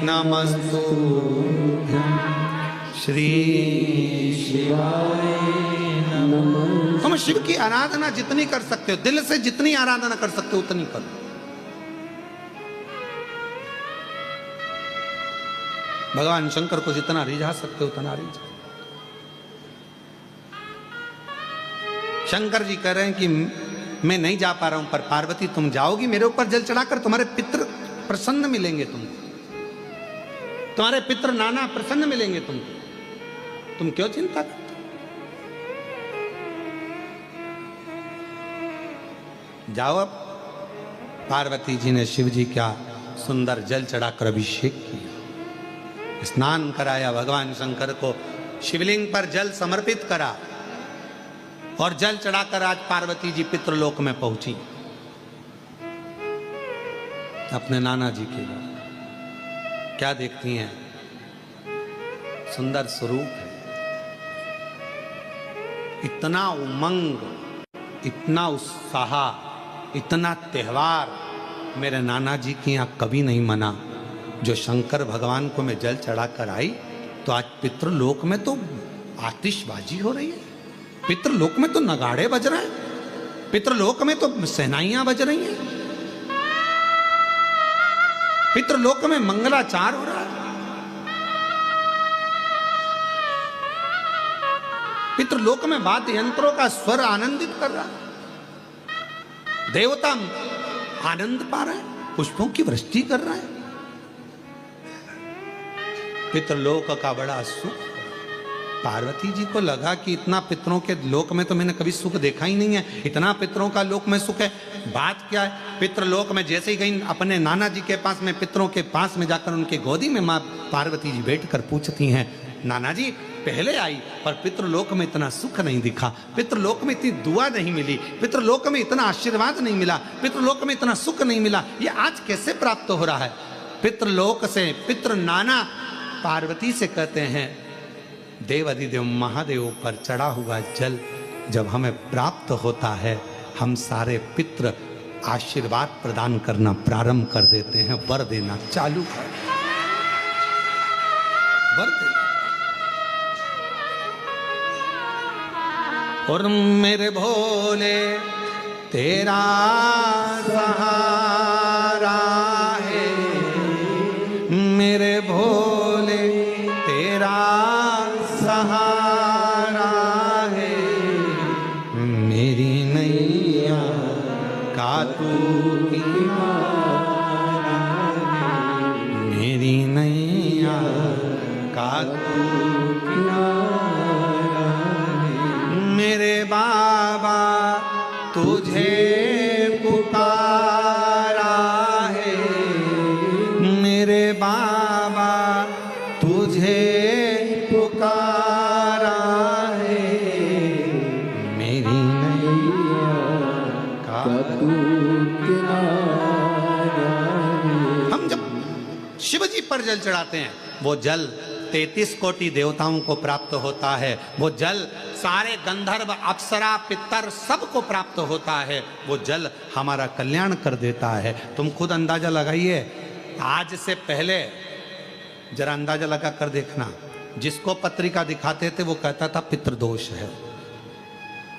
नमस्तुभ्यं, श्री शिवाय नमः। तुम शिव की आराधना जितनी कर सकते हो, दिल से जितनी आराधना कर सकते हो उतनी करो। भगवान शंकर को जितना रिझा सकते हो उतना रिझा। शंकर जी कह रहे हैं कि मैं नहीं जा पा रहा हूं, पर पार्वती तुम जाओगी मेरे ऊपर जल चढ़ाकर, तुम्हारे पितृ प्रसन्न मिलेंगे, तुमको तुम्हारे पितृ नाना प्रसन्न मिलेंगे तुमको, तुम क्यों चिंता करते? जाओ। अब पार्वती जी ने शिव जी का सुंदर जल चढ़ाकर अभिषेक किया, स्नान कराया, भगवान शंकर को शिवलिंग पर जल समर्पित करा और जल चढ़ाकर आज पार्वती जी पितृलोक में पहुंची अपने नाना जी के घर। क्या देखती हैं? सुंदर स्वरूप है, इतना उमंग, इतना उत्साह, इतना त्योहार मेरे नाना जी के यहाँ कभी नहीं मना। जो शंकर भगवान को मैं जल चढ़ाकर आई तो आज पितृलोक में तो आतिशबाजी हो रही है, पितृलोक में तो नगाड़े बज रहे हैं, पितृलोक में तो सेनाइयां बज रही हैं, पितृलोक में मंगलाचार हो रहा है, पितृलोक में वाद्य यंत्रों का स्वर आनंदित कर रहा है, देवता आनंद पा रहे हैं, पुष्पों की वृष्टि कर रहे हैं। पितृलोक का बड़ा सुख। पार्वती जी को लगा कि इतना पितरों के लोक में तो मैंने कभी सुख देखा ही नहीं है, इतना पितरों का लोक में सुख है। बात क्या है? पितृलोक में जैसे ही गई अपने नाना जी के पास में, पितरों के पास में जाकर उनके गोदी में माँ पार्वती जी बैठकर पूछती हैं, नाना जी पहले आई पर पितृलोक में इतना सुख नहीं दिखा, पितृलोक में इतनी दुआ नहीं मिली, पितृलोक में इतना आशीर्वाद नहीं मिला, पितृलोक में इतना सुख नहीं मिला, ये आज कैसे प्राप्त हो रहा है? पितृलोक से पितृ नाना पार्वती से कहते हैं, देवाधिदेव महादेव पर चढ़ा हुआ जल जब हमें प्राप्त होता है, हम सारे पितृ आशीर्वाद प्रदान करना प्रारंभ कर देते हैं, वर देना चालू कर, वर देना। और मेरे भोले तेरा सहारा है, मेरे भोले तेरा सहारा है, मेरी नैया का तू किनारा है, मेरे बाबा तुझे पुकारा है, मेरे बाबा तुझे पुकारा है, मेरी नैया का तू किनारा है। हम जब शिव जी पर जल चढ़ाते हैं, वो जल 33 कोटि देवताओं को प्राप्त होता है, वो जल सारे गंधर्व अप्सरा पितर सबको प्राप्त होता है, वो जल हमारा कल्याण कर देता है। तुम खुद अंदाजा लगाइए, आज से पहले जरा अंदाजा लगा कर देखना, जिसको पत्रिका दिखाते थे वो कहता था पितृदोष है,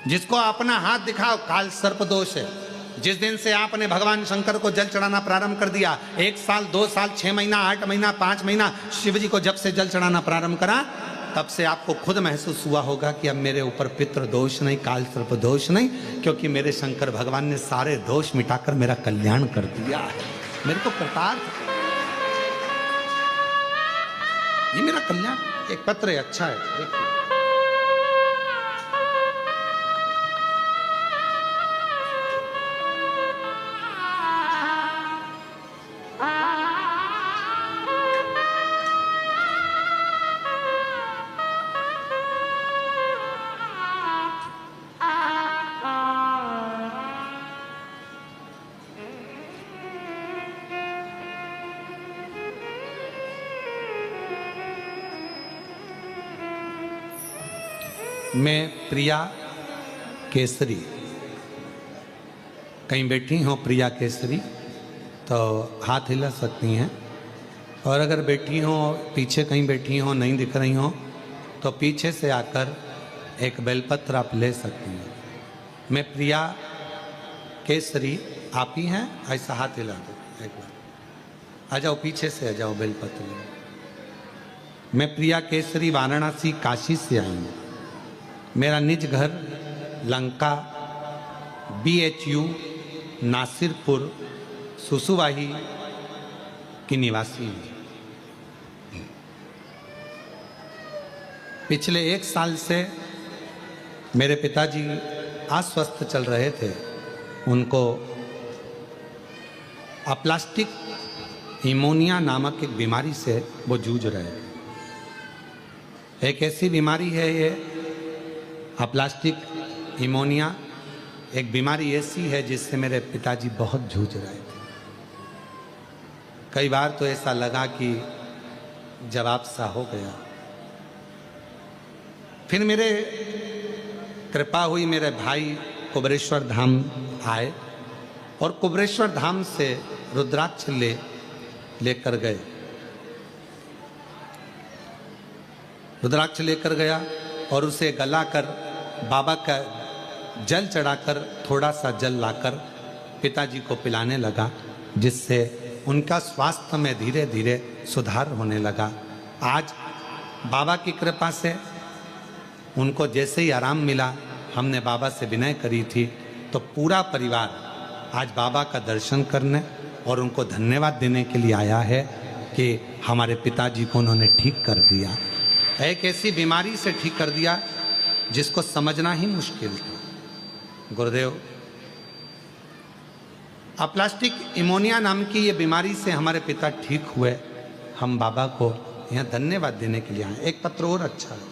जिसको अपना हाथ दिखाओ काल सर्प दोष है। जिस दिन से आपने भगवान शंकर को जल चढ़ाना प्रारंभ कर दिया, 1 साल 2 साल 6 महीना 8 महीना 5 महीना शिव जी को जब से जल चढ़ाना प्रारंभ करा, तब से आपको खुद महसूस हुआ होगा कि अब मेरे ऊपर पितृ दोष नहीं, काल सर्प दोष नहीं, क्योंकि मेरे शंकर भगवान ने सारे दोष मिटाकर मेरा कल्याण कर दिया है। मेरे को कृतार्थ, ये मेरा कल्याण। एक पत्र है, अच्छा है, देखिए। मैं प्रिया केसरी, कहीं बैठी हो प्रिया केसरी तो हाथ हिला सकती हैं, और अगर बैठी हो पीछे कहीं बैठी हो नहीं दिख रही हो तो पीछे से आकर एक बेलपत्र आप ले सकती हैं। मैं प्रिया केसरी, आप ही हैं, ऐसा हाथ हिला दो एक बार, आ जाओ पीछे से, आ जाओ बेलपत्र ले। मैं प्रिया केसरी वाराणसी काशी से आई हूँ। मेरा निज घर लंका BHU नासिरपुर सुसुवाही की निवासी हूँ। पिछले 1 साल से मेरे पिताजी अस्वस्थ चल रहे थे, उनको अप्लास्टिक निमोनिया नामक एक बीमारी से वो जूझ रहे थे। एक ऐसी बीमारी है ये अप्लास्टिक निमोनिया, एक बीमारी ऐसी है जिससे मेरे पिताजी बहुत जूझ रहे थे। कई बार तो ऐसा लगा कि जवाब सा हो गया। फिर मेरे कृपा हुई, मेरे भाई कुबरेश्वर धाम आए और कुबरेश्वर धाम से रुद्राक्ष लेकर गए। रुद्राक्ष लेकर गया और उसे गलाकर बाबा का जल चढ़ाकर थोड़ा सा जल लाकर पिताजी को पिलाने लगा, जिससे उनका स्वास्थ्य में धीरे धीरे सुधार होने लगा। आज बाबा की कृपा से उनको जैसे ही आराम मिला, हमने बाबा से विनय करी थी, तो पूरा परिवार आज बाबा का दर्शन करने और उनको धन्यवाद देने के लिए आया है कि हमारे पिताजी को उन्होंने ठीक कर दिया। एक ऐसी बीमारी से ठीक कर दिया जिसको समझना ही मुश्किल था। गुरुदेव, अप्लास्टिक निमोनिया नाम की ये बीमारी से हमारे पिता ठीक हुए। हम बाबा को यहाँ धन्यवाद देने के लिए आए। एक पत्र और अच्छा है।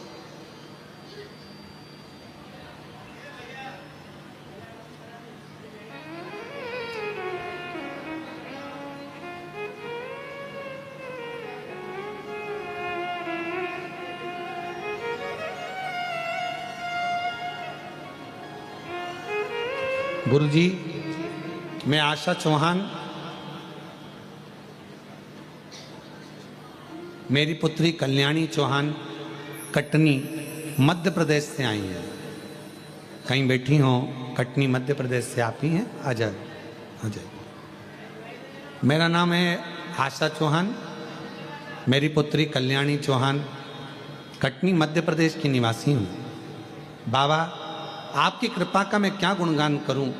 गुरुजी, मैं आशा चौहान, मेरी पुत्री कल्याणी चौहान कटनी मध्य प्रदेश से आई हैं। कहीं बैठी हो, कटनी मध्य प्रदेश से आप ही हैं? आ जाए, आ जाए। मेरा नाम है आशा चौहान, मेरी पुत्री कल्याणी चौहान कटनी मध्य प्रदेश की निवासी हूँ। बाबा, आपकी कृपा का मैं क्या गुणगान करूं।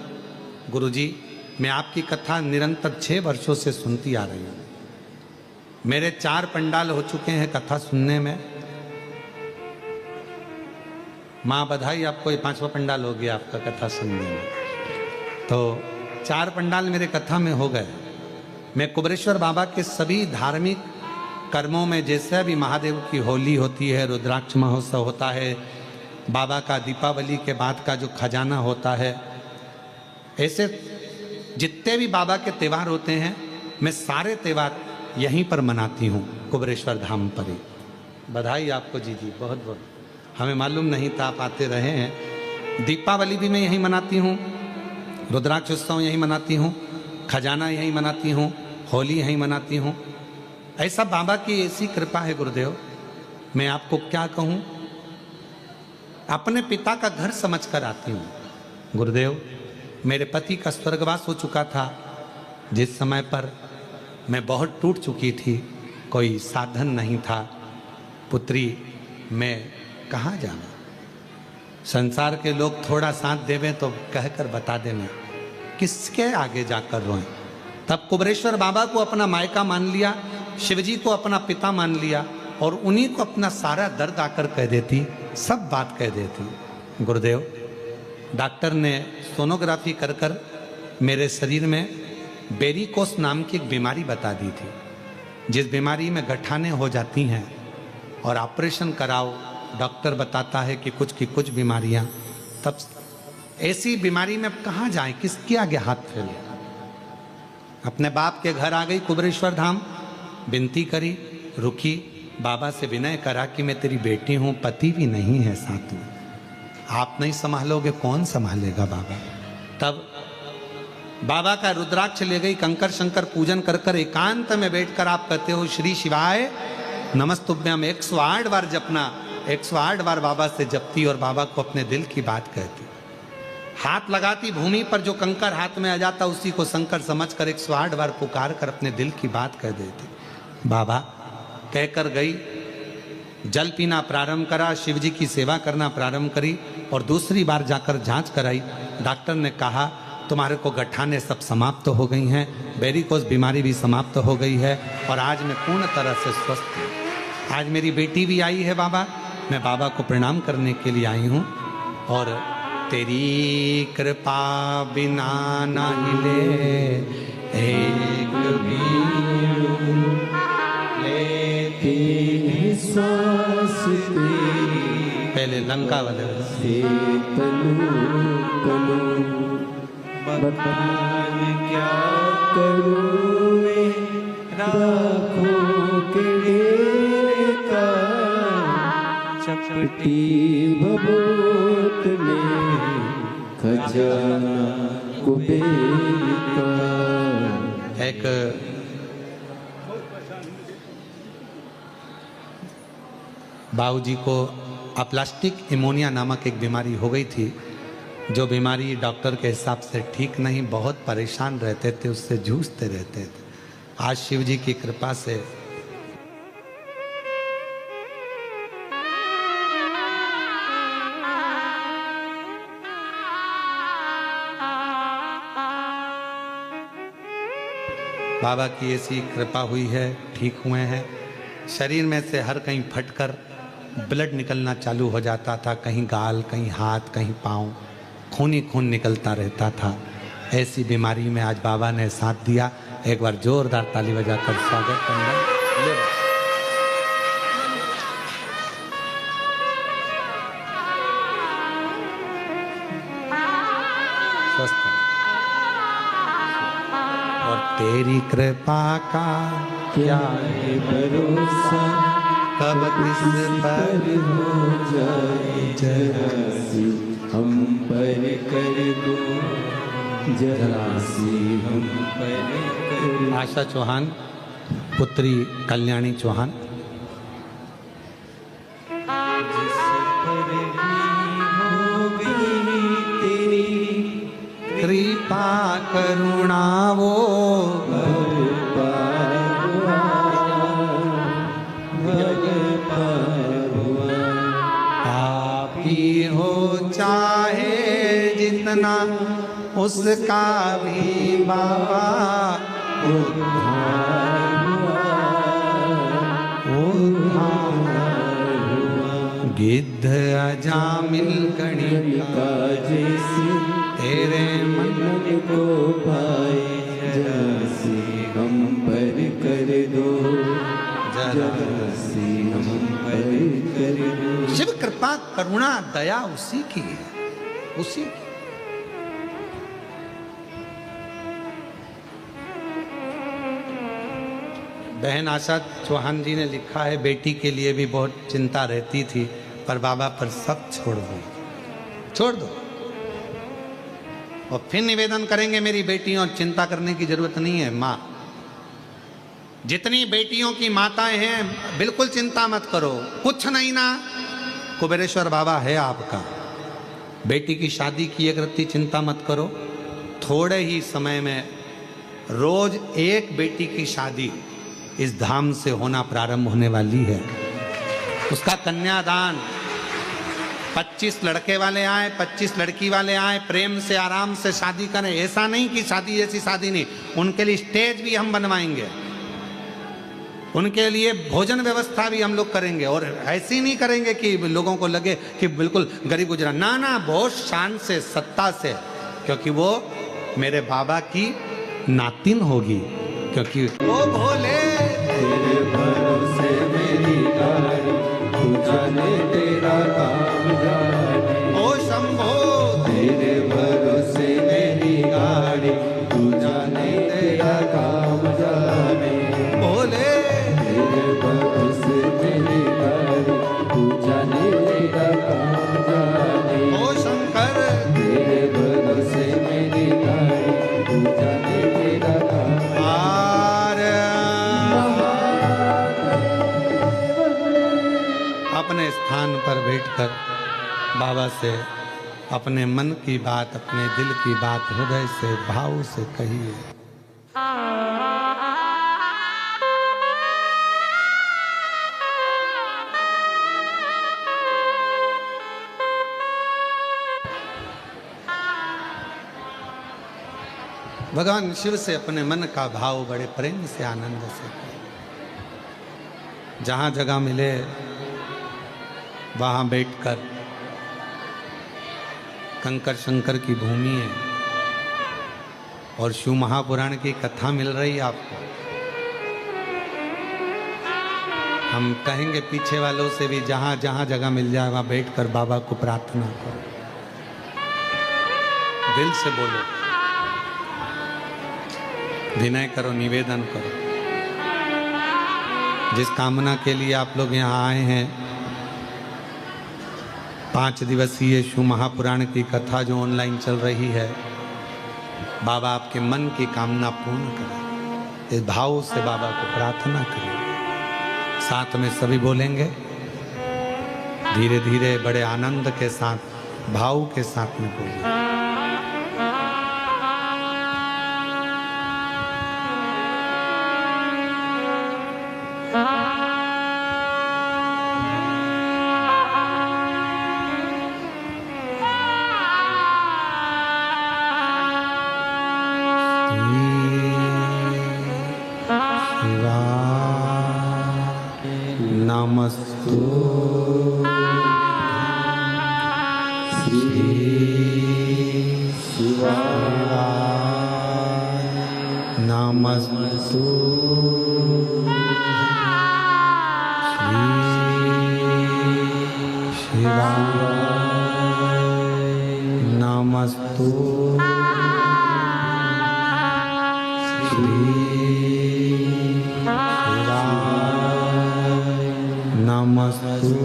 गुरुजी, मैं आपकी कथा निरंतर 6 वर्षों से सुनती आ रही हूं। मेरे 4 पंडाल हो चुके हैं कथा सुनने में, माँ बधाई आपको, ये 5वां पंडाल हो गया आपका कथा सुनने में। तो 4 पंडाल मेरे कथा में हो गए। मैं कुबरेश्वर बाबा के सभी धार्मिक कर्मों में, जैसे अभी महादेव की होली होती है, रुद्राक्ष महोत्सव होता है, बाबा का दीपावली के बाद का जो खजाना होता है, ऐसे जितने भी बाबा के त्यौहार होते हैं मैं सारे त्यौहार यहीं पर मनाती हूँ, कुबरेश्वर धाम पर ही। बधाई आपको जी जी, बहुत बहुत। हमें मालूम नहीं था, आप आते रहे हैं। दीपावली भी मैं यहीं मनाती हूँ, रुद्राक्ष उत्सव यहीं मनाती हूँ, खजाना यहीं मनाती हूँ, होली यहीं मनाती हूँ। ऐसा बाबा की ऐसी कृपा है गुरुदेव, मैं आपको क्या कहूँ, अपने पिता का घर समझ कर आती हूँ। गुरुदेव, मेरे पति का स्वर्गवास हो चुका था, जिस समय पर मैं बहुत टूट चुकी थी, कोई साधन नहीं था। पुत्री, मैं कहाँ जाऊँ, संसार के लोग थोड़ा साथ देवें तो कहकर बता दें किसके आगे जाकर रोएं। तब कुबरेश्वर बाबा को अपना मायका मान लिया, शिवजी को अपना पिता मान लिया, और उन्हीं को अपना सारा दर्द आकर कह देती, सब बात कह देती। गुरुदेव, डॉक्टर ने सोनोग्राफी कर कर मेरे शरीर में वेरिकोस नाम की एक बीमारी बता दी थी, जिस बीमारी में गठाने हो जाती हैं और ऑपरेशन कराओ, डॉक्टर बताता है कि कुछ की कुछ बीमारियां। तब ऐसी बीमारी में कहाँ जाएं, किसके आगे हाथ फैले। अपने बाप के घर आ गई कुबरेश्वर धाम, विनती करी, रुकी, बाबा से विनय करा कि मैं तेरी बेटी हूँ, पति भी नहीं है साथ में, आप नहीं संभालोगे कौन संभालेगा बाबा। तब बाबा का रुद्राक्ष ले गई, कंकर शंकर पूजन कर कर एकांत में बैठकर आप कहते हो श्री शिवाय नमस्तुभ्यम 108 बार जपना। 108 बार बाबा से जपती और बाबा को अपने दिल की बात कहती, हाथ लगाती भूमि पर, जो कंकर हाथ में आ जाता उसी को शंकर समझकर 108 बार पुकार कर अपने दिल की बात कह देती। बाबा कहकर गई, जल पीना प्रारंभ करा, शिवजी की सेवा करना प्रारंभ करी, और दूसरी बार जाकर जांच कराई। डॉक्टर ने कहा तुम्हारे को गठाने सब समाप्त हो गई हैं, वेरिकोस बीमारी भी समाप्त हो गई है, और आज मैं पूर्ण तरह से स्वस्थ हूँ। आज मेरी बेटी भी आई है बाबा, मैं बाबा को प्रणाम करने के लिए आई हूँ। और तेरी कृपा बिना ना हिले एक भी लेती सांस तेरी। पहले लंका वाले बता क्या करूं मैं, राखों के डेरे का चपटी भभूत में खजाना कुबेर का। एक बाबूजी को अप्लास्टिक इमोनिया नामक एक बीमारी हो गई थी, जो बीमारी डॉक्टर के हिसाब से ठीक नहीं, बहुत परेशान रहते थे, उससे जूझते रहते थे। आज शिव जी की कृपा से बाबा की ऐसी कृपा हुई है, ठीक हुए हैं। शरीर में से हर कहीं फटकर ब्लड निकलना चालू हो जाता था, कहीं गाल, कहीं हाथ, कहीं पाँव, खून ही खून निकलता रहता था। ऐसी बीमारी में आज बाबा ने साथ दिया। एक बार जोरदार ताली बजाकर स्वागत करना। स्वस्थ और तेरी कृपा का क्या है भरोसा, कब किस पर हो जाए जरा सी हम पर कर दो, जरा सी हम पर कर दो। आशा चौहान, पुत्री कल्याणी चौहान। जिस पर भी हो गई तेरी कृपा करुणा वो आप ही हो, चाहे जितना उसका भी बाबा गिद्ध अजामिल गणिका जैसी तेरे मन मन को पाए जरा सी हम पर कर दो, जरा सी हम पर कर दो। शिव कृपा करुणा दया उसी की है, उसी की। बहन आशा चौहान जी ने लिखा है, बेटी के लिए भी बहुत चिंता रहती थी, पर बाबा पर सब छोड़ दो, छोड़ दो। और फिर निवेदन करेंगे मेरी बेटियों, चिंता करने की जरूरत नहीं है। माँ, जितनी बेटियों की माताएं हैं, बिल्कुल चिंता मत करो, कुछ नहीं ना, कुबेरेश्वर बाबा है आपका। बेटी की शादी की एक रत्ती चिंता मत करो, थोड़े ही समय में रोज एक बेटी की शादी इस धाम से होना प्रारंभ होने वाली है। उसका कन्यादान 25 लड़के वाले आए, 25 लड़की वाले आए, प्रेम से आराम से शादी करें। ऐसा नहीं कि शादी जैसी शादी नहीं, उनके लिए स्टेज भी हम बनवाएंगे, उनके लिए भोजन व्यवस्था भी हम लोग करेंगे। और ऐसी नहीं करेंगे कि लोगों को लगे कि बिल्कुल गरीब गुजरा, ना ना, बहुत शान से, सत्ता से, क्योंकि वो मेरे बाबा की नातिन होगी, क्योंकि वो भोले। तेरे भरोसे मेरी गाड़ी, तू जाने तेरा काम जाने। ओ शंभो, तेरे भरोसे मेरी गाड़ी, तू जाने तेरा काम जाने। भोले, तेरे भरोसे मेरी गाड़ी, तू जाने तेरा काम जाने। ओ शंकर, तेरे भरोसे मेरी गाड़ी, तू जाने तेरा काम। अपने स्थान पर बैठकर बाबा से अपने मन की बात, अपने दिल की बात हृदय से, भाव से कहिए। भगवान शिव से अपने मन का भाव बड़े प्रेम से, आनंद से, जहाँ जगह मिले वहाँ बैठकर, कंकर शंकर की भूमि है और शिव महापुराण की कथा मिल रही है आपको। हम कहेंगे पीछे वालों से भी, जहाँ जहाँ जगह मिल जाए वहाँ बैठकर बाबा को प्रार्थना करो, दिल से बोलो, विनय करो, निवेदन करो। जिस कामना के लिए आप लोग यहाँ आए हैं, 5 दिवसीय शिव महापुराण की कथा जो ऑनलाइन चल रही है, बाबा आपके मन की कामना पूर्ण करें। इस भाव से बाबा को प्रार्थना करें। साथ में सभी बोलेंगे, धीरे धीरे बड़े आनंद के साथ, भाव के साथ में बोलेंगे। नमस्तु श्री शिवाय, नमस्तु श्री शिवाय, नमस्तु श्री नमस्तु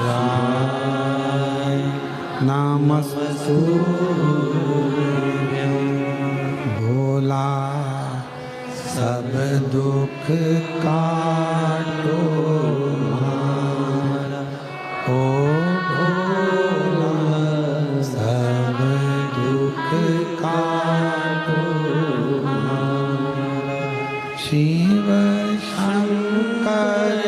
शिवाय, नमस्तु भोला, सब दुख काटो हमारा, ओ भोला, सब दुख काटो हमारा। शिव शंकर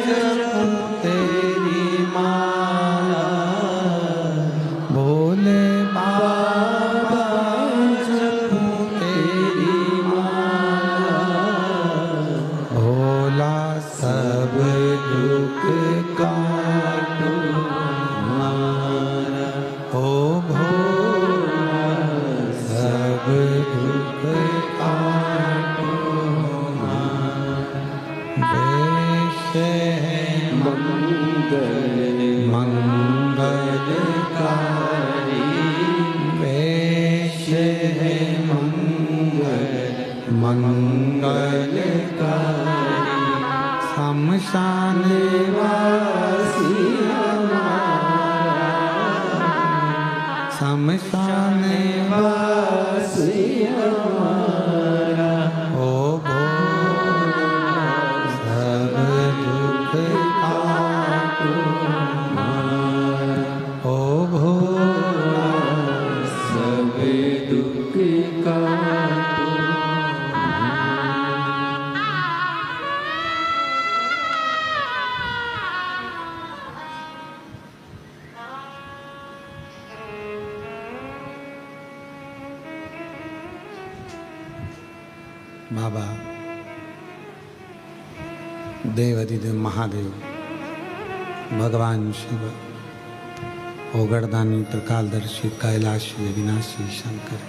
जपो तेरी माला, भोले बाबा जपो तेरी माला, मंगलकारी शमशान वासी शमशान वासी हमारा ओ भोला सब दुख काटो ओ भोला सब दुख काटो। बाबा देव अधिदेव महादेव भगवान शिव ओगरदानी त्रिकालदर्शी कैलाशी अविनाशी शंकर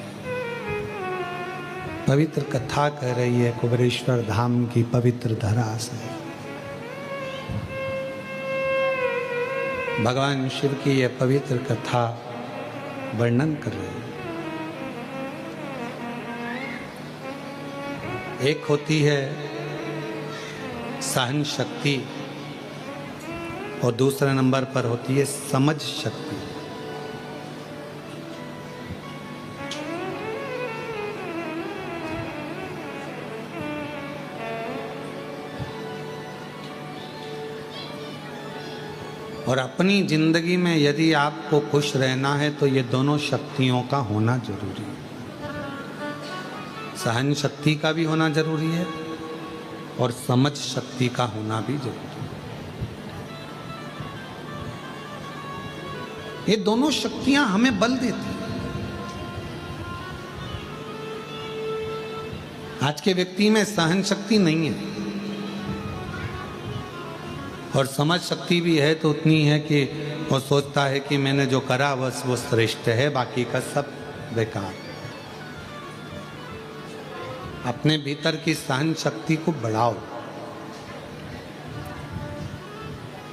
पवित्र कथा कह रही है कुबेरेश्वर धाम की पवित्र धरा से। भगवान शिव की यह पवित्र कथा वर्णन कर रही है। एक होती है सहन शक्ति और दूसरे नंबर पर होती है समझ शक्ति। और अपनी जिंदगी में यदि आपको खुश रहना है तो ये दोनों शक्तियों का होना जरूरी है। सहन शक्ति का भी होना जरूरी है और समझ शक्ति का होना भी जरूरी है। ये दोनों शक्तियां हमें बल देती हैं। आज के व्यक्ति में सहन शक्ति नहीं है और समझ शक्ति भी है तो उतनी है कि वो सोचता है कि मैंने जो करा बस वो श्रेष्ठ है, बाकी का सब बेकार। अपने भीतर की सहन शक्ति को बढ़ाओ।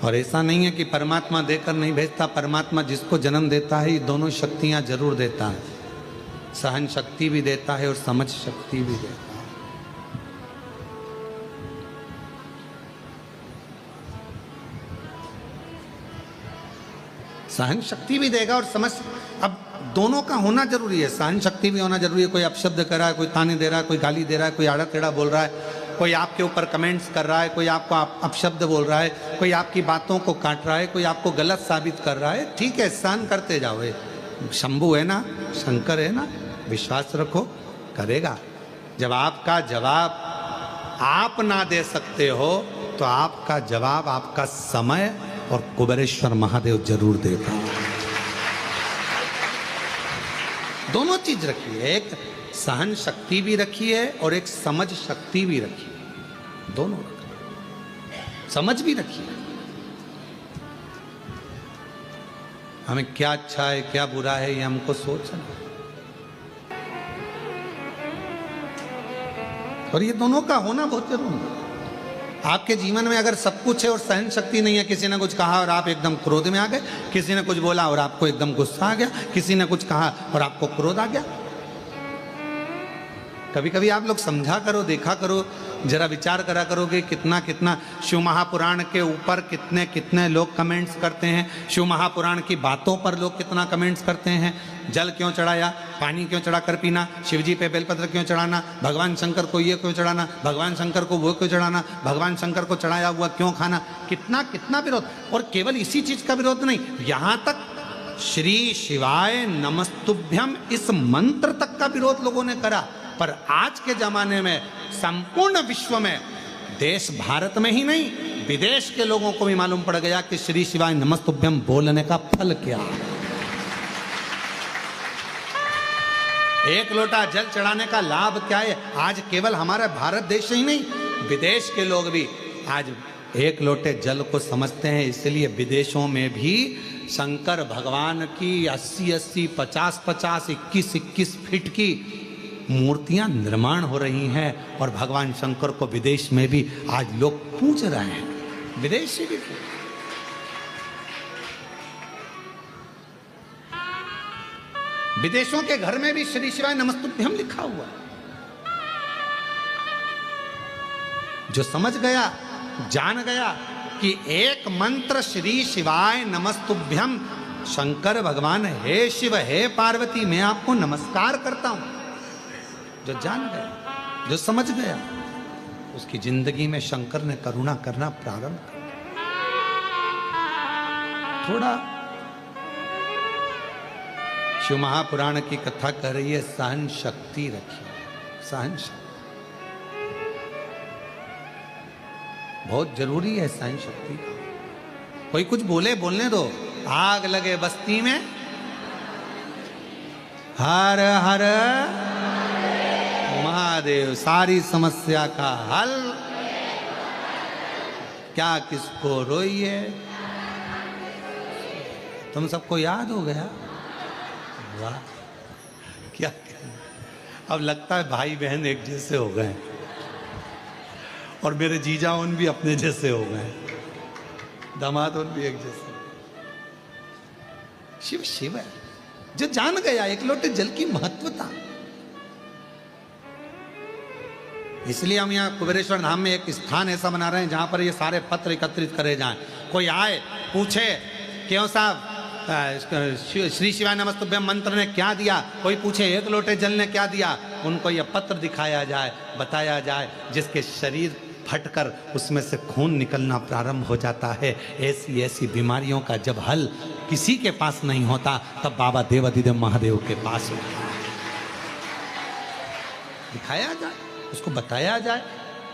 और ऐसा नहीं है कि परमात्मा देकर नहीं भेजता, परमात्मा जिसको जन्म देता है ये दोनों शक्तियां जरूर देता है। सहन शक्ति भी देता है और समझ शक्ति भी देता है। सहन शक्ति भी देगा और समझ, अब दोनों का होना जरूरी है। सहन शक्ति भी होना जरूरी है। कोई अपशब्द कर रहा है, कोई ताने दे रहा है, कोई गाली दे रहा है, कोई आड़ा टेढ़ा बोल रहा है, कोई आपके ऊपर कमेंट्स कर रहा है, कोई आपको अपशब्द बोल रहा है, कोई आपकी बातों को काट रहा है, कोई आपको गलत साबित कर रहा है। ठीक है, सहन करते जाओ। शंभू है ना, शंकर है ना, विश्वास रखो, करेगा। जब आपका जवाब आप ना दे सकते हो तो आपका जवाब आपका समय और कुबेरेश्वर महादेव जरूर देगा। दोनों चीज रखी है, एक सहन शक्ति भी रखी है और एक समझ शक्ति भी रखी है। दोनों रखी, समझ भी रखी है। हमें क्या अच्छा है क्या बुरा है ये हमको सोचना, और ये दोनों का होना बहुत जरूरी है। आपके जीवन में अगर सब कुछ है और सहन शक्ति नहीं है, किसी ने कुछ कहा और आप एकदम क्रोध में आ गए, किसी ने कुछ बोला और आपको एकदम गुस्सा आ गया, किसी ने कुछ कहा और आपको क्रोध आ गया। कभी कभी आप लोग समझा करो, देखा करो, जरा विचार करा करोगे कितना कितना शिव महापुराण के ऊपर कितने कितने लोग कमेंट्स करते हैं। शिव महापुराण की बातों पर लोग कितना कमेंट्स करते हैं। जल क्यों चढ़ाया, पानी क्यों चढ़ाकर पीना, शिवजी पे बेलपत्र क्यों चढ़ाना, भगवान शंकर को ये क्यों चढ़ाना, भगवान शंकर को वो क्यों चढ़ाना, भगवान शंकर को चढ़ाया हुआ क्यों खाना, कितना कितना विरोध। और केवल इसी चीज का विरोध नहीं, यहाँ तक श्री शिवाय नमस्तुभ्यम इस मंत्र तक का विरोध लोगों ने करा। पर आज के जमाने में संपूर्ण विश्व में, देश भारत में ही नहीं विदेश के लोगों को भी मालूम पड़ गया कि श्री शिवाय नमस्तुभ्यम बोलने का फल क्या है। एक लोटा जल चढ़ाने का लाभ क्या है। आज केवल हमारा भारत देश ही नहीं, विदेश के लोग भी आज एक लोटे जल को समझते हैं। इसलिए विदेशों में भी शंकर भगवान की 80-80, 50-50, 21-21 फीट की मूर्तियां निर्माण हो रही हैं और भगवान शंकर को विदेश में भी आज लोग पूज रहे हैं, विदेशी भी। विदेशों के घर में भी श्री शिवाय नमस्तुभ्यम लिखा हुआ है। जो समझ गया, जान गया कि एक मंत्र श्री शिवाय नमस्तुभ्यम, शंकर भगवान हे शिव हे पार्वती मैं आपको नमस्कार करता हूं, जो जान गया, जो समझ गया, उसकी जिंदगी में शंकर ने करुणा करना प्रारंभ कर दिया। थोड़ा शिव महापुराण की कथा कर रही है, सहन शक्ति रखिए, सहन शक्ति बहुत जरूरी है, सहन शक्ति। कोई कुछ बोले, बोलने दो, आग लगे बस्ती में हर हर महादेव, सारी समस्या का हल, क्या किसको रोइए। तुम सबको याद हो गया, वाह क्या, अब लगता है भाई बहन एक जैसे हो गए और मेरे जीजा उन भी अपने जैसे हो गए, दामाद उन भी एक जैसे। शिव शिव है, जो जान गया एक लोटे जल की महत्वता। इसलिए हम यहाँ कुबेरेश्वर धाम में एक स्थान ऐसा बना रहे हैं जहां पर ये सारे पत्र एकत्रित करे जाएं। कोई आए पूछे क्यों साहब श्री शिवाय नमस्तुभ्यम मंत्र ने क्या दिया, कोई पूछे एक लोटे जल ने क्या दिया, उनको यह पत्र दिखाया जाए, बताया जाए, जिसके शरीर फटकर उसमें से खून निकलना प्रारंभ हो जाता है। ऐसी ऐसी बीमारियों का जब हल किसी के पास नहीं होता, तब बाबा देवाधिदेव महादेव के पास होता है। दिखाया जाए, उसको बताया जाए,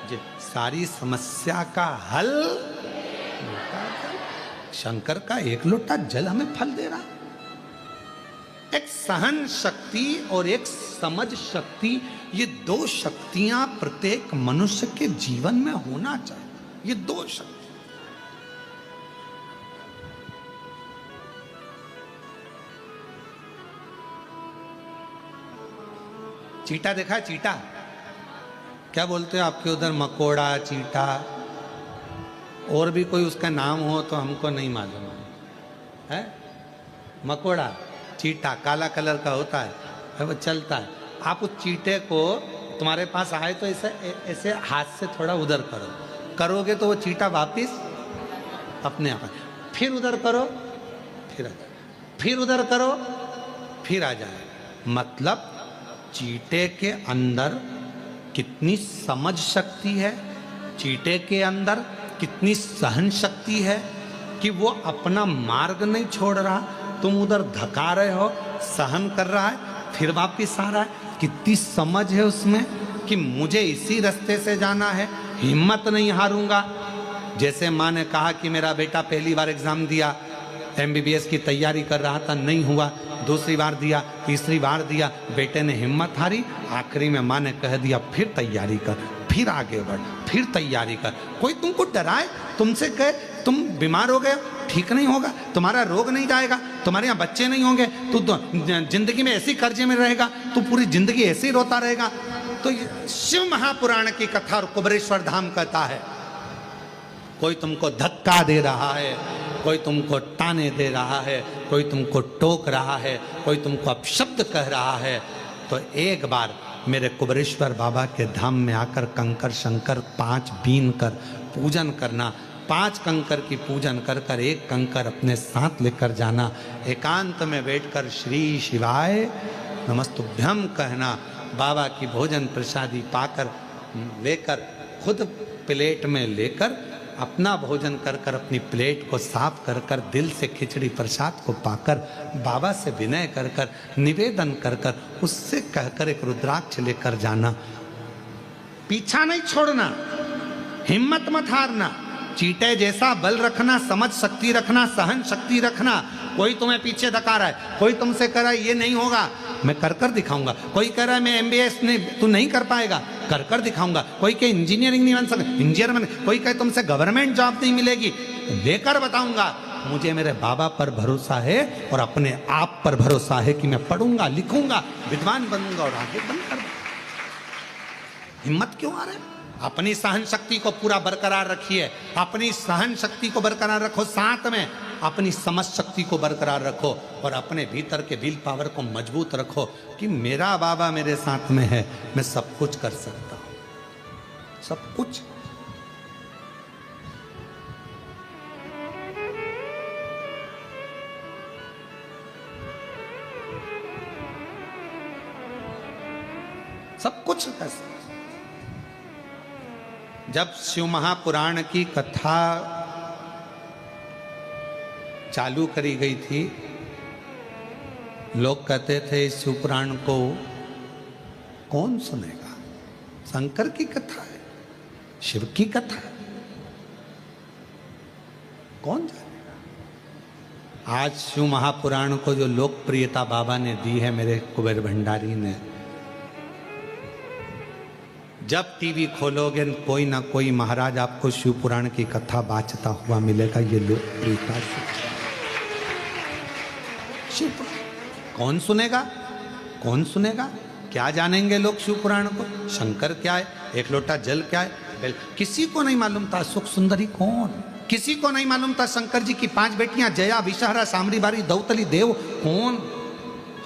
जो सारी समस्या का हल शंकर का एक लोटा जल हमें फल दे रहा। एक सहन शक्ति और एक समझ शक्ति, ये दो शक्तियां प्रत्येक मनुष्य के जीवन में होना चाहिए। ये दो शक्ति, चीटा देखा है? चीटा क्या बोलते हो आपके उधर? मकोड़ा, चीटा, और भी कोई उसका नाम हो तो हमको नहीं मालूम है। मकोड़ा, चीटा काला कलर का होता है, वो चलता है। आप उस चीटे को तुम्हारे पास आए तो ऐसे ऐसे हाथ से थोड़ा उधर करो, करोगे तो वो चीटा वापिस अपने आप, फिर उधर करो फिर आ जाए, फिर उधर करो फिर आ जाए। मतलब चीटे के अंदर कितनी समझ शक्ति है, चीटे के अंदर कितनी सहन शक्ति है कि वो अपना मार्ग नहीं छोड़ रहा, तुम उधर धका रहे हो, सहन कर रहा है, फिर वापिस आ रहा है। कितनी समझ है उसमें कि मुझे इसी रास्ते से जाना है, हिम्मत नहीं हारूंगा। जैसे माँ ने कहा कि मेरा बेटा पहली बार एग्जाम दिया, MBBS की तैयारी कर रहा था, नहीं हुआ, दूसरी बार दिया, तीसरी बार दिया, बेटे ने हिम्मत हारी, आखिरी में माँ ने कह दिया फिर तैयारी कर, फिर आगे बढ़, फिर तैयारी कर। कोई तुमको डराए, तुमसे कहे तुम बीमार हो गए, ठीक नहीं होगा, तुम्हारा रोग नहीं जाएगा, तुम्हारे यहाँ बच्चे नहीं होंगे, तू तो जिंदगी में ऐसी कर्जे में रहेगा, तू पूरी जिंदगी ऐसे ही रोता रहेगा। तो शिव महापुराण की कथा और कुबेरेश्वर धाम कहता है, कोई तुमको धक्का दे रहा है, कोई तुमको ताने दे रहा है, कोई तुमको टोक रहा है, कोई तुमको अपशब्द कह रहा है, तो एक बार मेरे कुबेरेश्वर बाबा के धाम में आकर कंकर शंकर 5 बीन कर पूजन करना, 5 कंकर की पूजन कर कर एक कंकर अपने साथ लेकर जाना, एकांत में बैठकर श्री शिवाय नमस्तुभ्यम कहना, बाबा की भोजन प्रसादी पाकर लेकर खुद प्लेट में लेकर अपना भोजन कर कर अपनी प्लेट को साफ कर कर दिल से खिचड़ी प्रसाद को पाकर बाबा से विनय कर कर निवेदन कर कर उससे कहकर एक रुद्राक्ष लेकर जाना। पीछा नहीं छोड़ना, हिम्मत मत हारना, चीटे जैसा बल रखना, समझ शक्ति रखना, सहन शक्ति रखना। कोई तुम्हें पीछे धका रहा है, कोई तुमसे कह रहा है ये नहीं होगा, मैं कर कर दिखाऊंगा, कोई कह रहा है मैं MBBS नहीं, तू नहीं कर पाएगा, कर कर दिखाऊंगा, कोई कहे इंजीनियरिंग नहीं बन सकता, इंजीनियर बन, कोई कहे तुमसे गवर्नमेंट जॉब नहीं मिलेगी, लेकर बताऊंगा। मुझे मेरे बाबा पर भरोसा है और अपने आप पर भरोसा है कि मैं पढ़ूंगा, लिखूंगा, विद्वान बनूंगा और आगे बनकर। हिम्मत क्यों आ रहा है? अपनी सहन शक्ति को पूरा बरकरार रखिए, अपनी सहन शक्ति को बरकरार रखो, साथ में अपनी समझ शक्ति को बरकरार रखो और अपने भीतर के विल पावर को मजबूत रखो कि मेरा बाबा मेरे साथ में है, मैं सब कुछ कर सकता हूँ, सब कुछ। सब कुछ कैसे। जब शिव महापुराण की कथा चालू करी गई थी, लोग कहते थे इस शिव पुराण को कौन सुनेगा, शंकर की कथा है, शिव की कथा है, कौन जानेगा। आज शिव महापुराण को जो लोकप्रियता बाबा ने दी है, मेरे कुबेर भंडारी ने, जब टीवी खोलोगे कोई ना कोई महाराज आपको शिव पुराण की कथा बाचता हुआ मिलेगा। ये लोकप्रियता से शिव पुराण कौन सुनेगा, कौन सुनेगा, क्या जानेंगे लोग शिव पुराण को। शंकर क्या है, एक लोटा जल क्या है, किसी को नहीं मालूम था। सुख सुंदरी कौन, किसी को नहीं मालूम था। शंकर जी की 5 बेटियां जया, विषहरा, सामरी बारी, दौतली, देव कौन,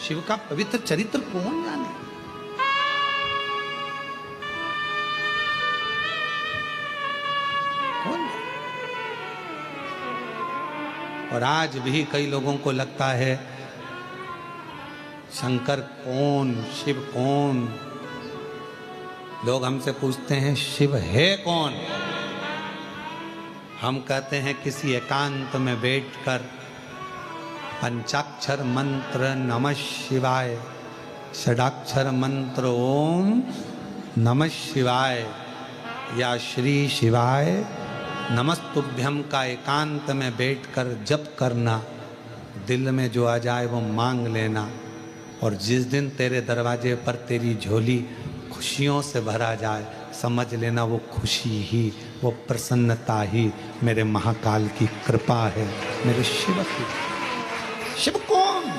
शिव का पवित्र चरित्र कौन जाने। कौन जाने। और आज भी कई लोगों को लगता है शंकर कौन, शिव कौन। लोग हमसे पूछते हैं शिव है कौन। हम कहते हैं किसी एकांत में बैठकर पंचाक्षर मंत्र नमः शिवाय, षडाक्षर मंत्र ओम नमः शिवाय या श्री शिवाय नमस्तुभ्यम का एकांत में बैठकर जप करना। दिल में जो आ जाए वो मांग लेना। और जिस दिन तेरे दरवाजे पर तेरी झोली खुशियों से भरा जाए, समझ लेना वो खुशी ही, वो प्रसन्नता ही मेरे महाकाल की कृपा है, मेरे शिव की। शिव कौन,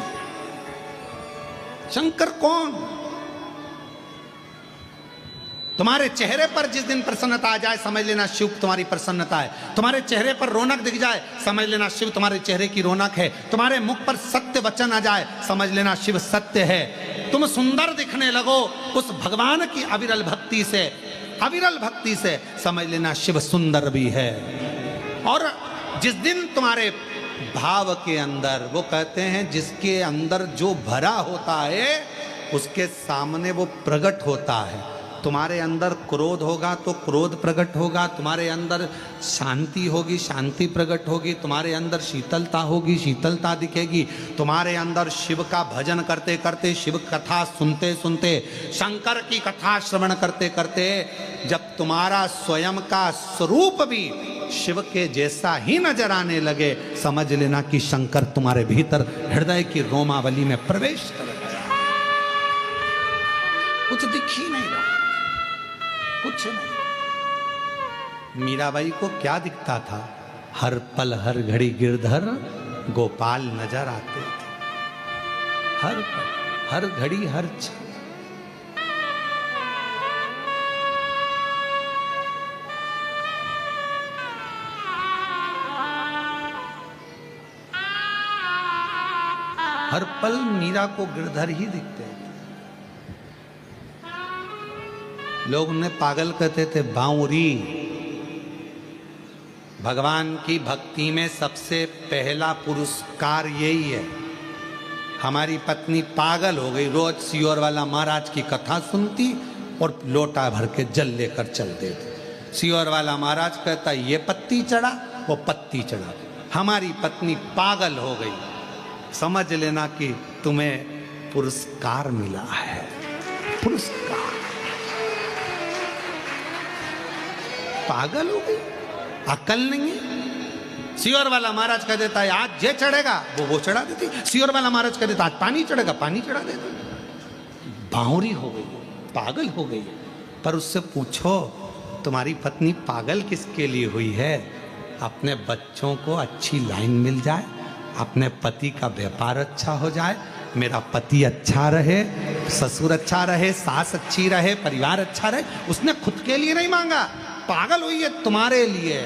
शंकर कौन। तुम्हारे चेहरे पर जिस दिन प्रसन्नता आ जाए, समझ लेना शिव तुम्हारी प्रसन्नता है। तुम्हारे चेहरे पर रौनक दिख जाए, समझ लेना शिव तुम्हारे चेहरे की रौनक है। तुम्हारे मुख पर सत्य वचन आ जाए, समझ लेना शिव सत्य है। तुम सुंदर दिखने लगो उस भगवान की अविरल भक्ति से, अविरल भक्ति से, समझ लेना शिव सुंदर भी है। और जिस दिन तुम्हारे भाव के अंदर, वो कहते हैं जिसके अंदर जो भरा होता है उसके सामने वो प्रकट होता है। तुम्हारे अंदर क्रोध होगा तो क्रोध प्रकट होगा, तुम्हारे अंदर शांति होगी, शांति प्रकट होगी, तुम्हारे अंदर शीतलता होगी, शीतलता दिखेगी। तुम्हारे अंदर शिव का भजन करते करते, शिव कथा सुनते सुनते, शंकर की कथा श्रवण करते करते, जब तुम्हारा स्वयं का स्वरूप भी शिव के जैसा ही नजर आने लगे, समझ लेना कि शंकर तुम्हारे भीतर हृदय की रोमावली में प्रवेश कर गया। कुछ दिख ही नहीं रहा, कुछ नहीं। मीराबाई को क्या दिखता था, हर पल हर घड़ी गिरधर गोपाल नजर आते थे। हर पल हर घड़ी हर क्षण। हर पल मीरा को गिरधर ही दिखते थे। लोग उन्हें पागल कहते थे, बाउरी। भगवान की भक्ति में सबसे पहला पुरस्कार यही है। हमारी पत्नी पागल हो गई, रोज सियोर वाला महाराज की कथा सुनती और लोटा भर के जल लेकर चल देती। सियोर वाला महाराज कहता ये पत्ती चढ़ा, वो पत्ती चढ़ा। हमारी पत्नी पागल हो गई। समझ लेना कि तुम्हें पुरस्कार मिला है, पुरस्कार। पागल हो गई, अकल नहीं है। सियोर वाला महाराज कह देता है आज ये चढ़ेगा, वो चढ़ा देती। सियोर वाला महाराज कह देता आज पानी चढ़ेगा, पानी चढ़ा देती। बावरी हो गई, पागल हो गई। पर उससे पूछो तुम्हारी पत्नी पागल किसके लिए हुई है? अपने बच्चों को अच्छी लाइन मिल जाए, अपने पति का व्यापार अच्छा हो जाए, मेरा पति अच्छा रहे, ससुर अच्छा रहे, सास अच्छी रहे, परिवार अच्छा रहे। उसने खुद के लिए नहीं मांगा। पागल हुई है तुम्हारे लिए,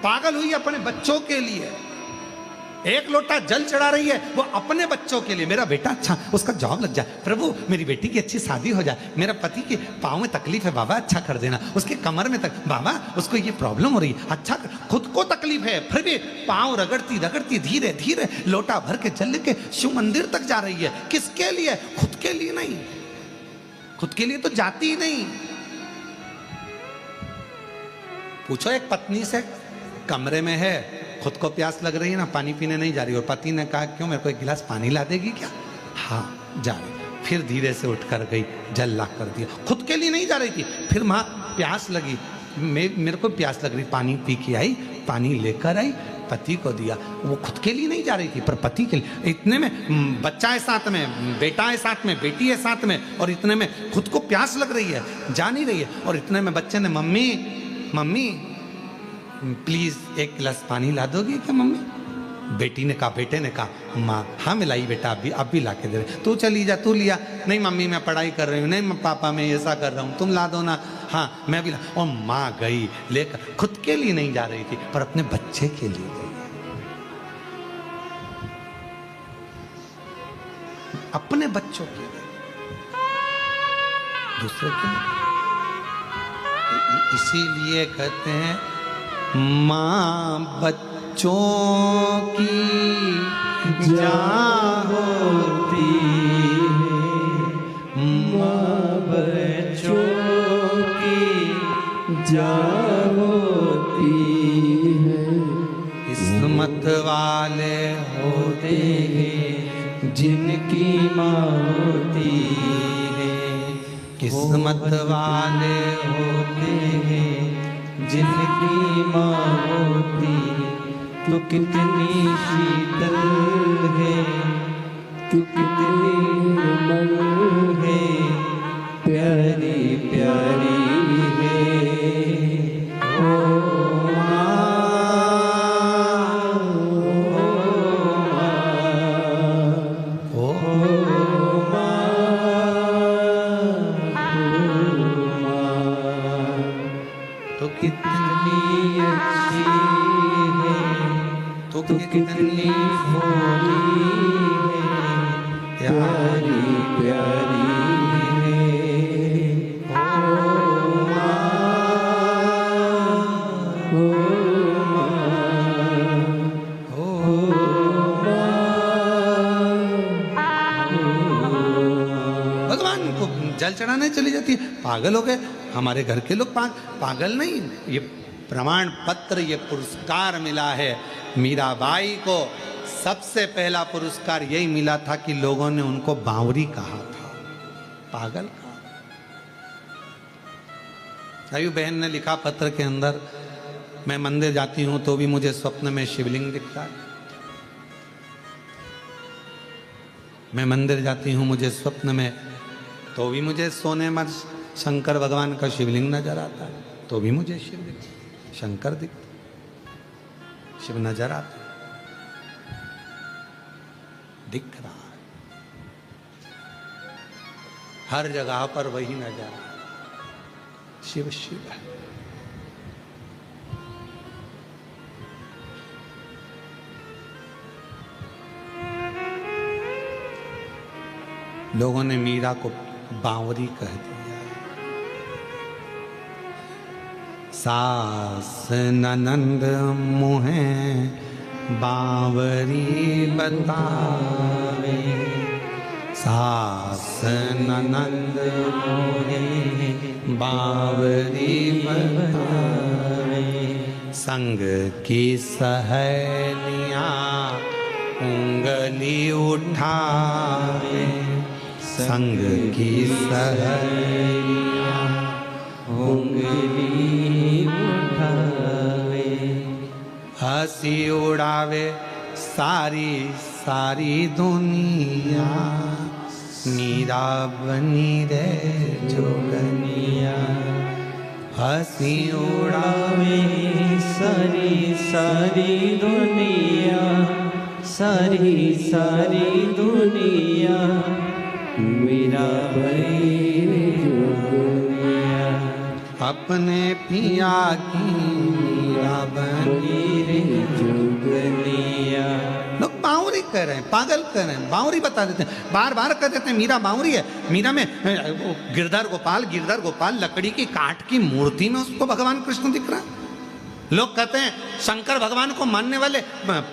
पागल हुई है अपने बच्चों के लिए। एक लोटा जल चढ़ा रही है वो अपने बच्चों के लिए, मेरा बेटा अच्छा, उसका जॉब लग जाए, प्रभु मेरी बेटी की अच्छी शादी हो जाए, मेरा पति के पाँव में तकलीफ है बाबा अच्छा कर देना, उसके कमर में तक बाबा उसको ये प्रॉब्लम हो रही है अच्छा कर। खुद को तकलीफ है फिर भी पाँव रगड़ती रगड़ती धीरे धीरे लोटा भर के जल लेके शिव मंदिर तक जा रही है। किसके लिए? खुद के लिए नहीं, खुद के लिए तो जाती ही नहीं। पूछो एक पत्नी से, कमरे में है, खुद को प्यास लग रही है ना, पानी पीने नहीं जा रही, और पति ने कहा क्यों, मेरे को एक गिलास पानी ला देगी क्या? हाँ जा रही। फिर धीरे से उठकर गई, जल ला कर दिया। खुद के लिए नहीं जा रही थी। फिर माँ प्यास लगी, मेरे को प्यास लग रही, पानी पी के आई, पानी लेकर आई, पति को दिया। वो खुद के लिए नहीं जा रही थी, पर पति के लिए। इतने में बच्चा है साथ में, बेटा है साथ में, बेटी है साथ में, और इतने में खुद को प्यास लग रही है, जा नहीं रही है। और इतने में बच्चे ने मम्मी मम्मी प्लीज एक गिलास पानी ला दोगी क्या मम्मी? बेटी ने कहा, बेटे ने कहा माँ हाँ मैं लाई बेटा, अब भी ला के दे रहे। तू चली जा, तू लिया। नहीं मम्मी मैं पढ़ाई कर रही हूँ, नहीं पापा मैं ऐसा कर रहा हूँ, तुम ला दो ना। हाँ मैं भी ला। और माँ गई लेकर, खुद के लिए नहीं जा रही थी पर अपने बच्चे के लिए गई, अपने बच्चों के लिए, दूसरे के लिए। इसीलिए कहते हैं माँ बच्चों की जान होती है, माँ बच्चों की जान होती है। किस्मत वाले होते हैं जिनकी माँ होती है, किस्मत वाले होते हैं जिनकी माँ होती। तो कितनी शीतल है, तो कितनी निर्मल है, प्यारी प्यारी है। ओ तो कितनी भोली है, प्यारी प्यारी है। ओ भगवान को जल चढ़ाने चली जाती है। पागल हो गए हमारे घर के लोग। पागल नहीं, ये प्रमाण पत्र, ये पुरस्कार मिला है मीराबाई को। सबसे पहला पुरस्कार यही मिला था कि लोगों ने उनको बावरी कहा था, पागल कहा। आयु बहन ने लिखा पत्र के अंदर, मैं मंदिर जाती हूं तो भी मुझे स्वप्न में शिवलिंग दिखता है। मैं मंदिर जाती हूं मुझे स्वप्न में तो भी मुझे सोने में शंकर भगवान का शिवलिंग नजर आता है, तो भी मुझे शिव दिखता, शंकर दिखता, शिव नजर आता, दिख रहा है हर जगह पर, वही नजर आ रहा, शिव शिव है। लोगों ने मीरा को बावरी कह दिया। सास ननंद मुहे बावरी बतावे, सास ननंद मुहे बावरी बतावे। संग की सहेलियां उंगली उठावे, संग की सहेलियां उंगली उठावे। हंसी उड़ावे सारी सारी दुनिया, मीरा बनी रे जोगनिया। हंसी उड़ावे सारी सारी दुनिया, सारी सारी दुनिया, मीरा बनी जोगनिया। अपने पिया की मीरा बनी रे जोगनिया। लोग बावरी कह रहे हैं, पागल कह रहे हैं, बावरी बता देते हैं, बार बार कह देते हैं मीरा बावरी है। मीरा में गिरधर गोपाल लकड़ी की काठ की मूर्ति में उसको भगवान कृष्ण दिख रहा है। लोग कहते हैं शंकर भगवान को मानने वाले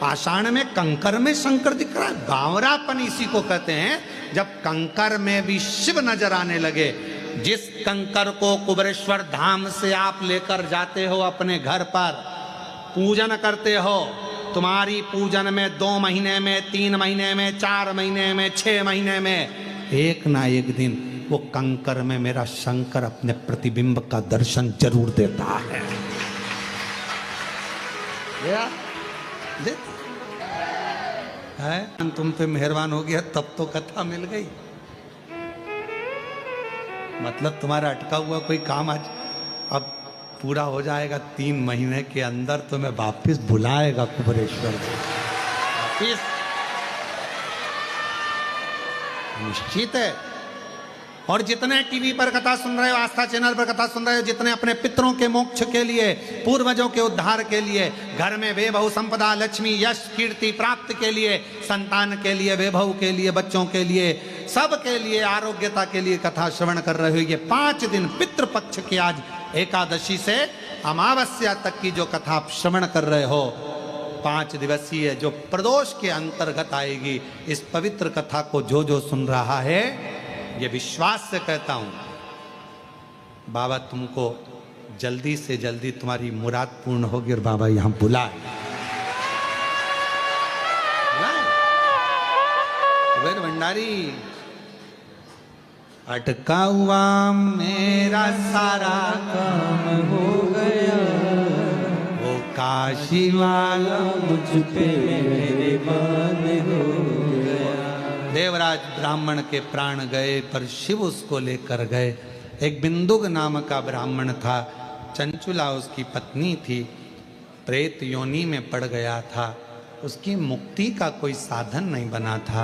पाषाण में कंकर में शंकर दिख रहा है। बावरापन इसी को कहते हैं, जब कंकर में भी शिव नजर आने लगे जिस कंकर को कुबेरेश्वर धाम से आप लेकर जाते हो अपने घर पर, पूजन करते हो, तुम्हारी पूजन में 2 महीने में, 3 महीने में, 4 महीने में, 6 महीने में एक ना एक दिन वो कंकर में मेरा शंकर अपने प्रतिबिंब का दर्शन जरूर देता है। तुम पे मेहरबान हो गया तब तो कथा मिल गई। मतलब तुम्हारा अटका हुआ कोई काम आज अब पूरा हो जाएगा। 3 महीने के अंदर तुम्हें वापिस बुलाएगा कुबेरेश्वर जी, वापिस निश्चित है। और जितने टीवी पर कथा सुन रहे हो, आस्था चैनल पर कथा सुन रहे हो, जितने अपने पितरों के मोक्ष के लिए, पूर्वजों के उद्धार के लिए, घर में वैभव संपदा लक्ष्मी यश कीर्ति प्राप्त के लिए, संतान के लिए, वैभव के लिए, बच्चों के लिए, सब के लिए, आरोग्यता के लिए कथा श्रवण कर रहे हो। ये 5 दिन पितृपक्ष की आज एकादशी से अमावस्या तक की जो कथा आप श्रवण कर रहे हो, 5 दिवसीय जो प्रदोष के अंतर्गत आएगी, इस पवित्र कथा को जो सुन रहा है, ये विश्वास से कहता हूं बाबा तुमको जल्दी से जल्दी तुम्हारी मुराद पूर्ण होगी और बाबा यहां बुलाए। कुबेर भंडारी, अटका हुआ मेरा सारा काम हो गया, वो काशी वाला मुझ पे मेहरबान हो गया। देवराज ब्राह्मण के प्राण गए पर शिव उसको लेकर गए। एक बिंदुक नाम का ब्राह्मण था, चंचुला उसकी पत्नी थी, प्रेत योनि में पड़ गया था, उसकी मुक्ति का कोई साधन नहीं बना था।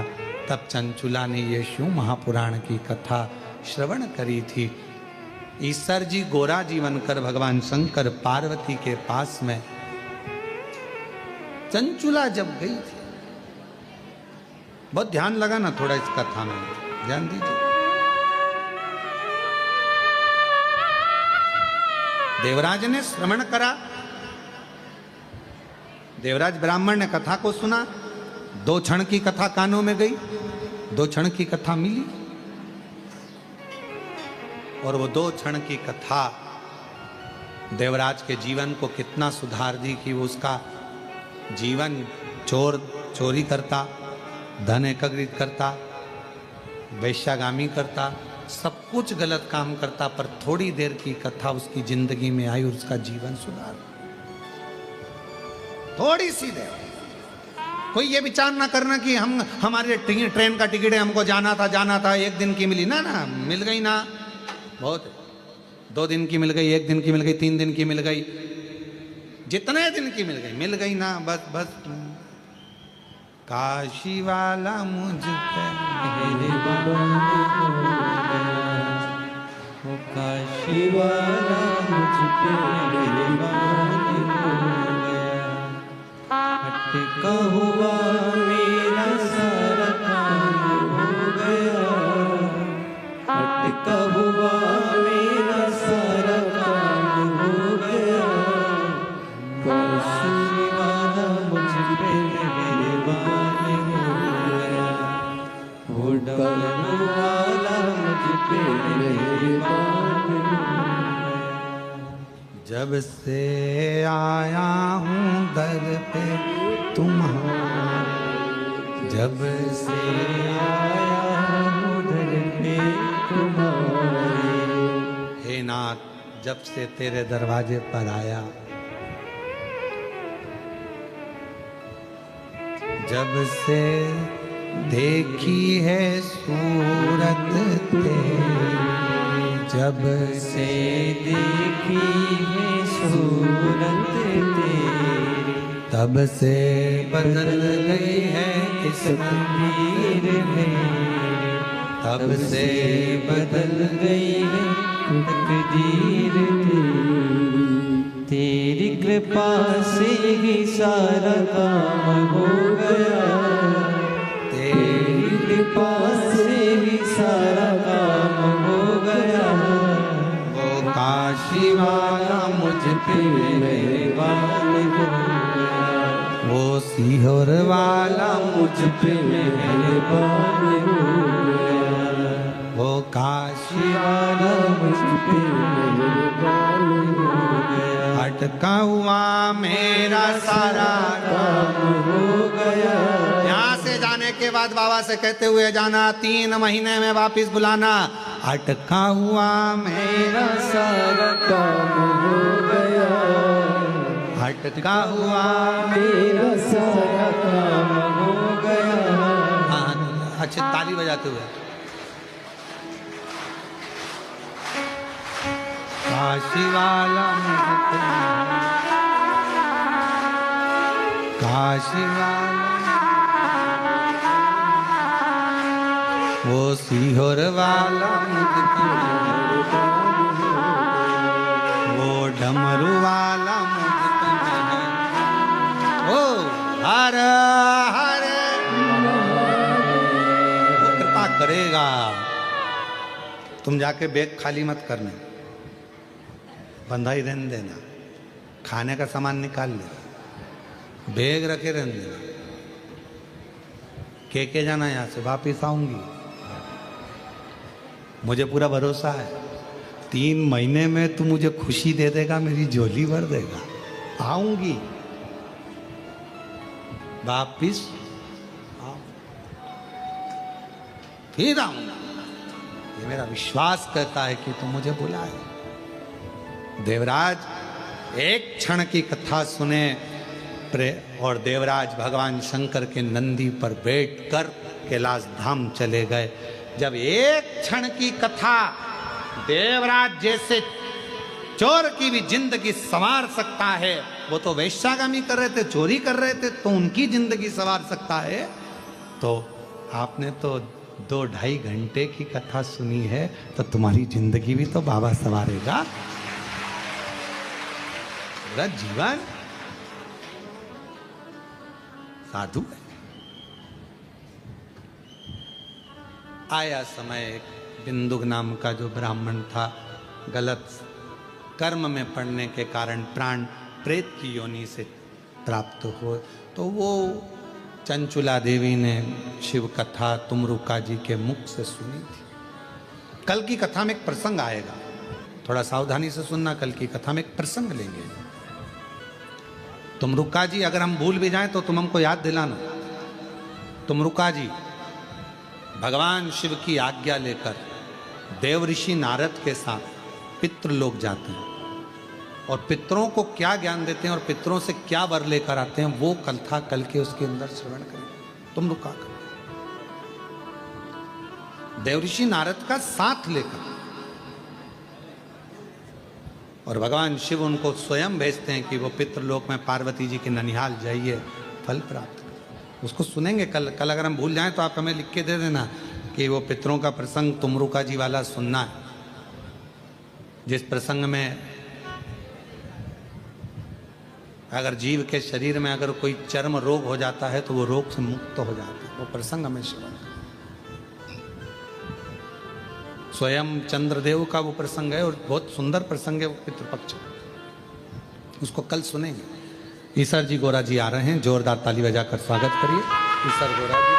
तब चंचुला ने ये शिव महापुराण की कथा श्रवण करी थी। ईश्वर जी गोरा जीवन कर भगवान शंकर पार्वती के पास में चंचुला जब गई थी, बहुत ध्यान लगा ना थोड़ा इस कथा में, ध्यान दीजिए। देवराज ने श्रवण करा, देवराज ब्राह्मण ने कथा को सुना, 2 क्षण की कथा कानों में गई, 2 क्षण की कथा मिली, और वो 2 क्षण की कथा देवराज के जीवन को कितना सुधार दी कि वो उसका जीवन चोरी करता, धन एकत्रित करता, वैश्यागामी करता, सब कुछ गलत काम करता, पर थोड़ी देर की कथा उसकी जिंदगी में आई और उसका जीवन सुधार। थोड़ी सी देर, कोई ये विचार ना करना कि हमारे ट्रेन का टिकट है, हमको जाना था, 1 दिन की मिली ना, मिल गई ना, बहुत 2 दिन की मिल गई, 1 दिन की मिल गई, 3 दिन की मिल गई, जितने दिन की मिल गई ना, बस काशी वाला मुझ पे मेहरबान हो गया, वो काशी वाला मुझ पे मेहरबान हो गया। अटका हुआ मेरा सारा काम हो गया, अटका हुआ मेरा सारा काम हो गया, काशी वाला मुझ पे मेहरबान वाला मुझ पे मेहरबान। जब से आया हूँ दर पे तुम्हारे, जब से आया हूँ दर पे तुम्हारे, हे नाथ जब से तेरे दरवाजे पर आया, जब से देखी है सूरत तेरी, जब से देखी है सूरत तेरी, तब से बदल गई है तकदीर मेरी, तब से बदल गई है तकदीर मेरी। तेरी कृपा से ही सारा काम हो गया, तेरी कृपा से ही सारा काम हो गया। वो काशी वाला मुझ पे मेहरबान हो गया, वो सीहोर वाला मुझ पे मेहरबान हो गया। वो काशी वाला मुझ पे मेहरबान हो गया, अटका हुआ मेरा सारा काम हो गया। यहाँ से जाने के बाद बाबा से कहते हुए जाना, 3 महीने में वापिस बुलाना। अटका हुआ मेरा मेरा सारा काम हो गया, अटका हुआ मेरा सारा काम हो गया। हाँ, अच्छे ताली बजाते हुए। काशी वाला मुझको, काशी वाला वो सीहोर वाला मुझको, वो डमरू वाला मुझको, ओ हर हर वो कृपा करेगा। तुम जाके बैग खाली मत करना, बंधाई रहने देना, खाने का सामान निकाल ले, बैग रखे रहने देना। के जाना यहाँ से, वापिस आऊंगी, मुझे पूरा भरोसा है। 3 महीने में तू मुझे खुशी दे देगा, मेरी झोली भर देगा, आऊंगी वापिस, फिर आऊंगा। ये मेरा विश्वास कहता है कि तू मुझे बुलाए। देवराज एक क्षण की कथा सुने और देवराज भगवान शंकर के नंदी पर बैठकर कैलाश धाम चले गए। जब एक क्षण की कथा देवराज जैसे चोर की भी जिंदगी संवार सकता है, वो तो वैश्यागामी कर रहे थे, चोरी कर रहे थे, तो उनकी जिंदगी संवार सकता है, तो आपने तो 2-2.5 घंटे की कथा सुनी है, तो तुम्हारी जिंदगी भी तो बाबा संवारेगा। पूरा जीवन साधु है। आया समय, एक बिंदुक नाम का जो ब्राह्मण था, गलत कर्म में पड़ने के कारण प्राण प्रेत की योनि से प्राप्त हो, तो वो चंचुला देवी ने शिव कथा तुमरुका जी के मुख से सुनी थी। कल की कथा में एक प्रसंग आएगा, थोड़ा सावधानी से सुनना। कल की कथा में एक प्रसंग लेंगे। तुमरुका जी, अगर हम भूल भी जाएं तो तुम हमको याद दिलाना। तुमरुका जी भगवान शिव की आज्ञा लेकर देव ऋषि नारद के साथ पितृलोक जाते हैं, और पितरों को क्या ज्ञान देते हैं और पितरों से क्या वर लेकर आते हैं, वो कथा कल के उसके अंदर श्रवण करें। तुमरुका कर देव ऋषि नारद का साथ लेकर, और भगवान शिव उनको स्वयं भेजते हैं कि वो पितृलोक में पार्वती जी के ननिहाल जाइए, फल प्राप्त। उसको सुनेंगे कल। अगर हम भूल जाएं तो आप हमें लिख के दे देना कि वो पितरों का प्रसंग तुमरुका जी वाला सुनना है, जिस प्रसंग में अगर जीव के शरीर में अगर कोई चर्म रोग हो जाता है तो वो रोग से मुक्त हो जाता है। वो प्रसंग हमें श्रवण, स्वयं चंद्रदेव का वो प्रसंग है, और बहुत सुंदर प्रसंग है वो पितृपक्ष, उसको कल सुनेंगे। ईसर जी गोरा जी आ रहे हैं, जोरदार ताली बजाकर स्वागत करिए ईसर गोरा जी।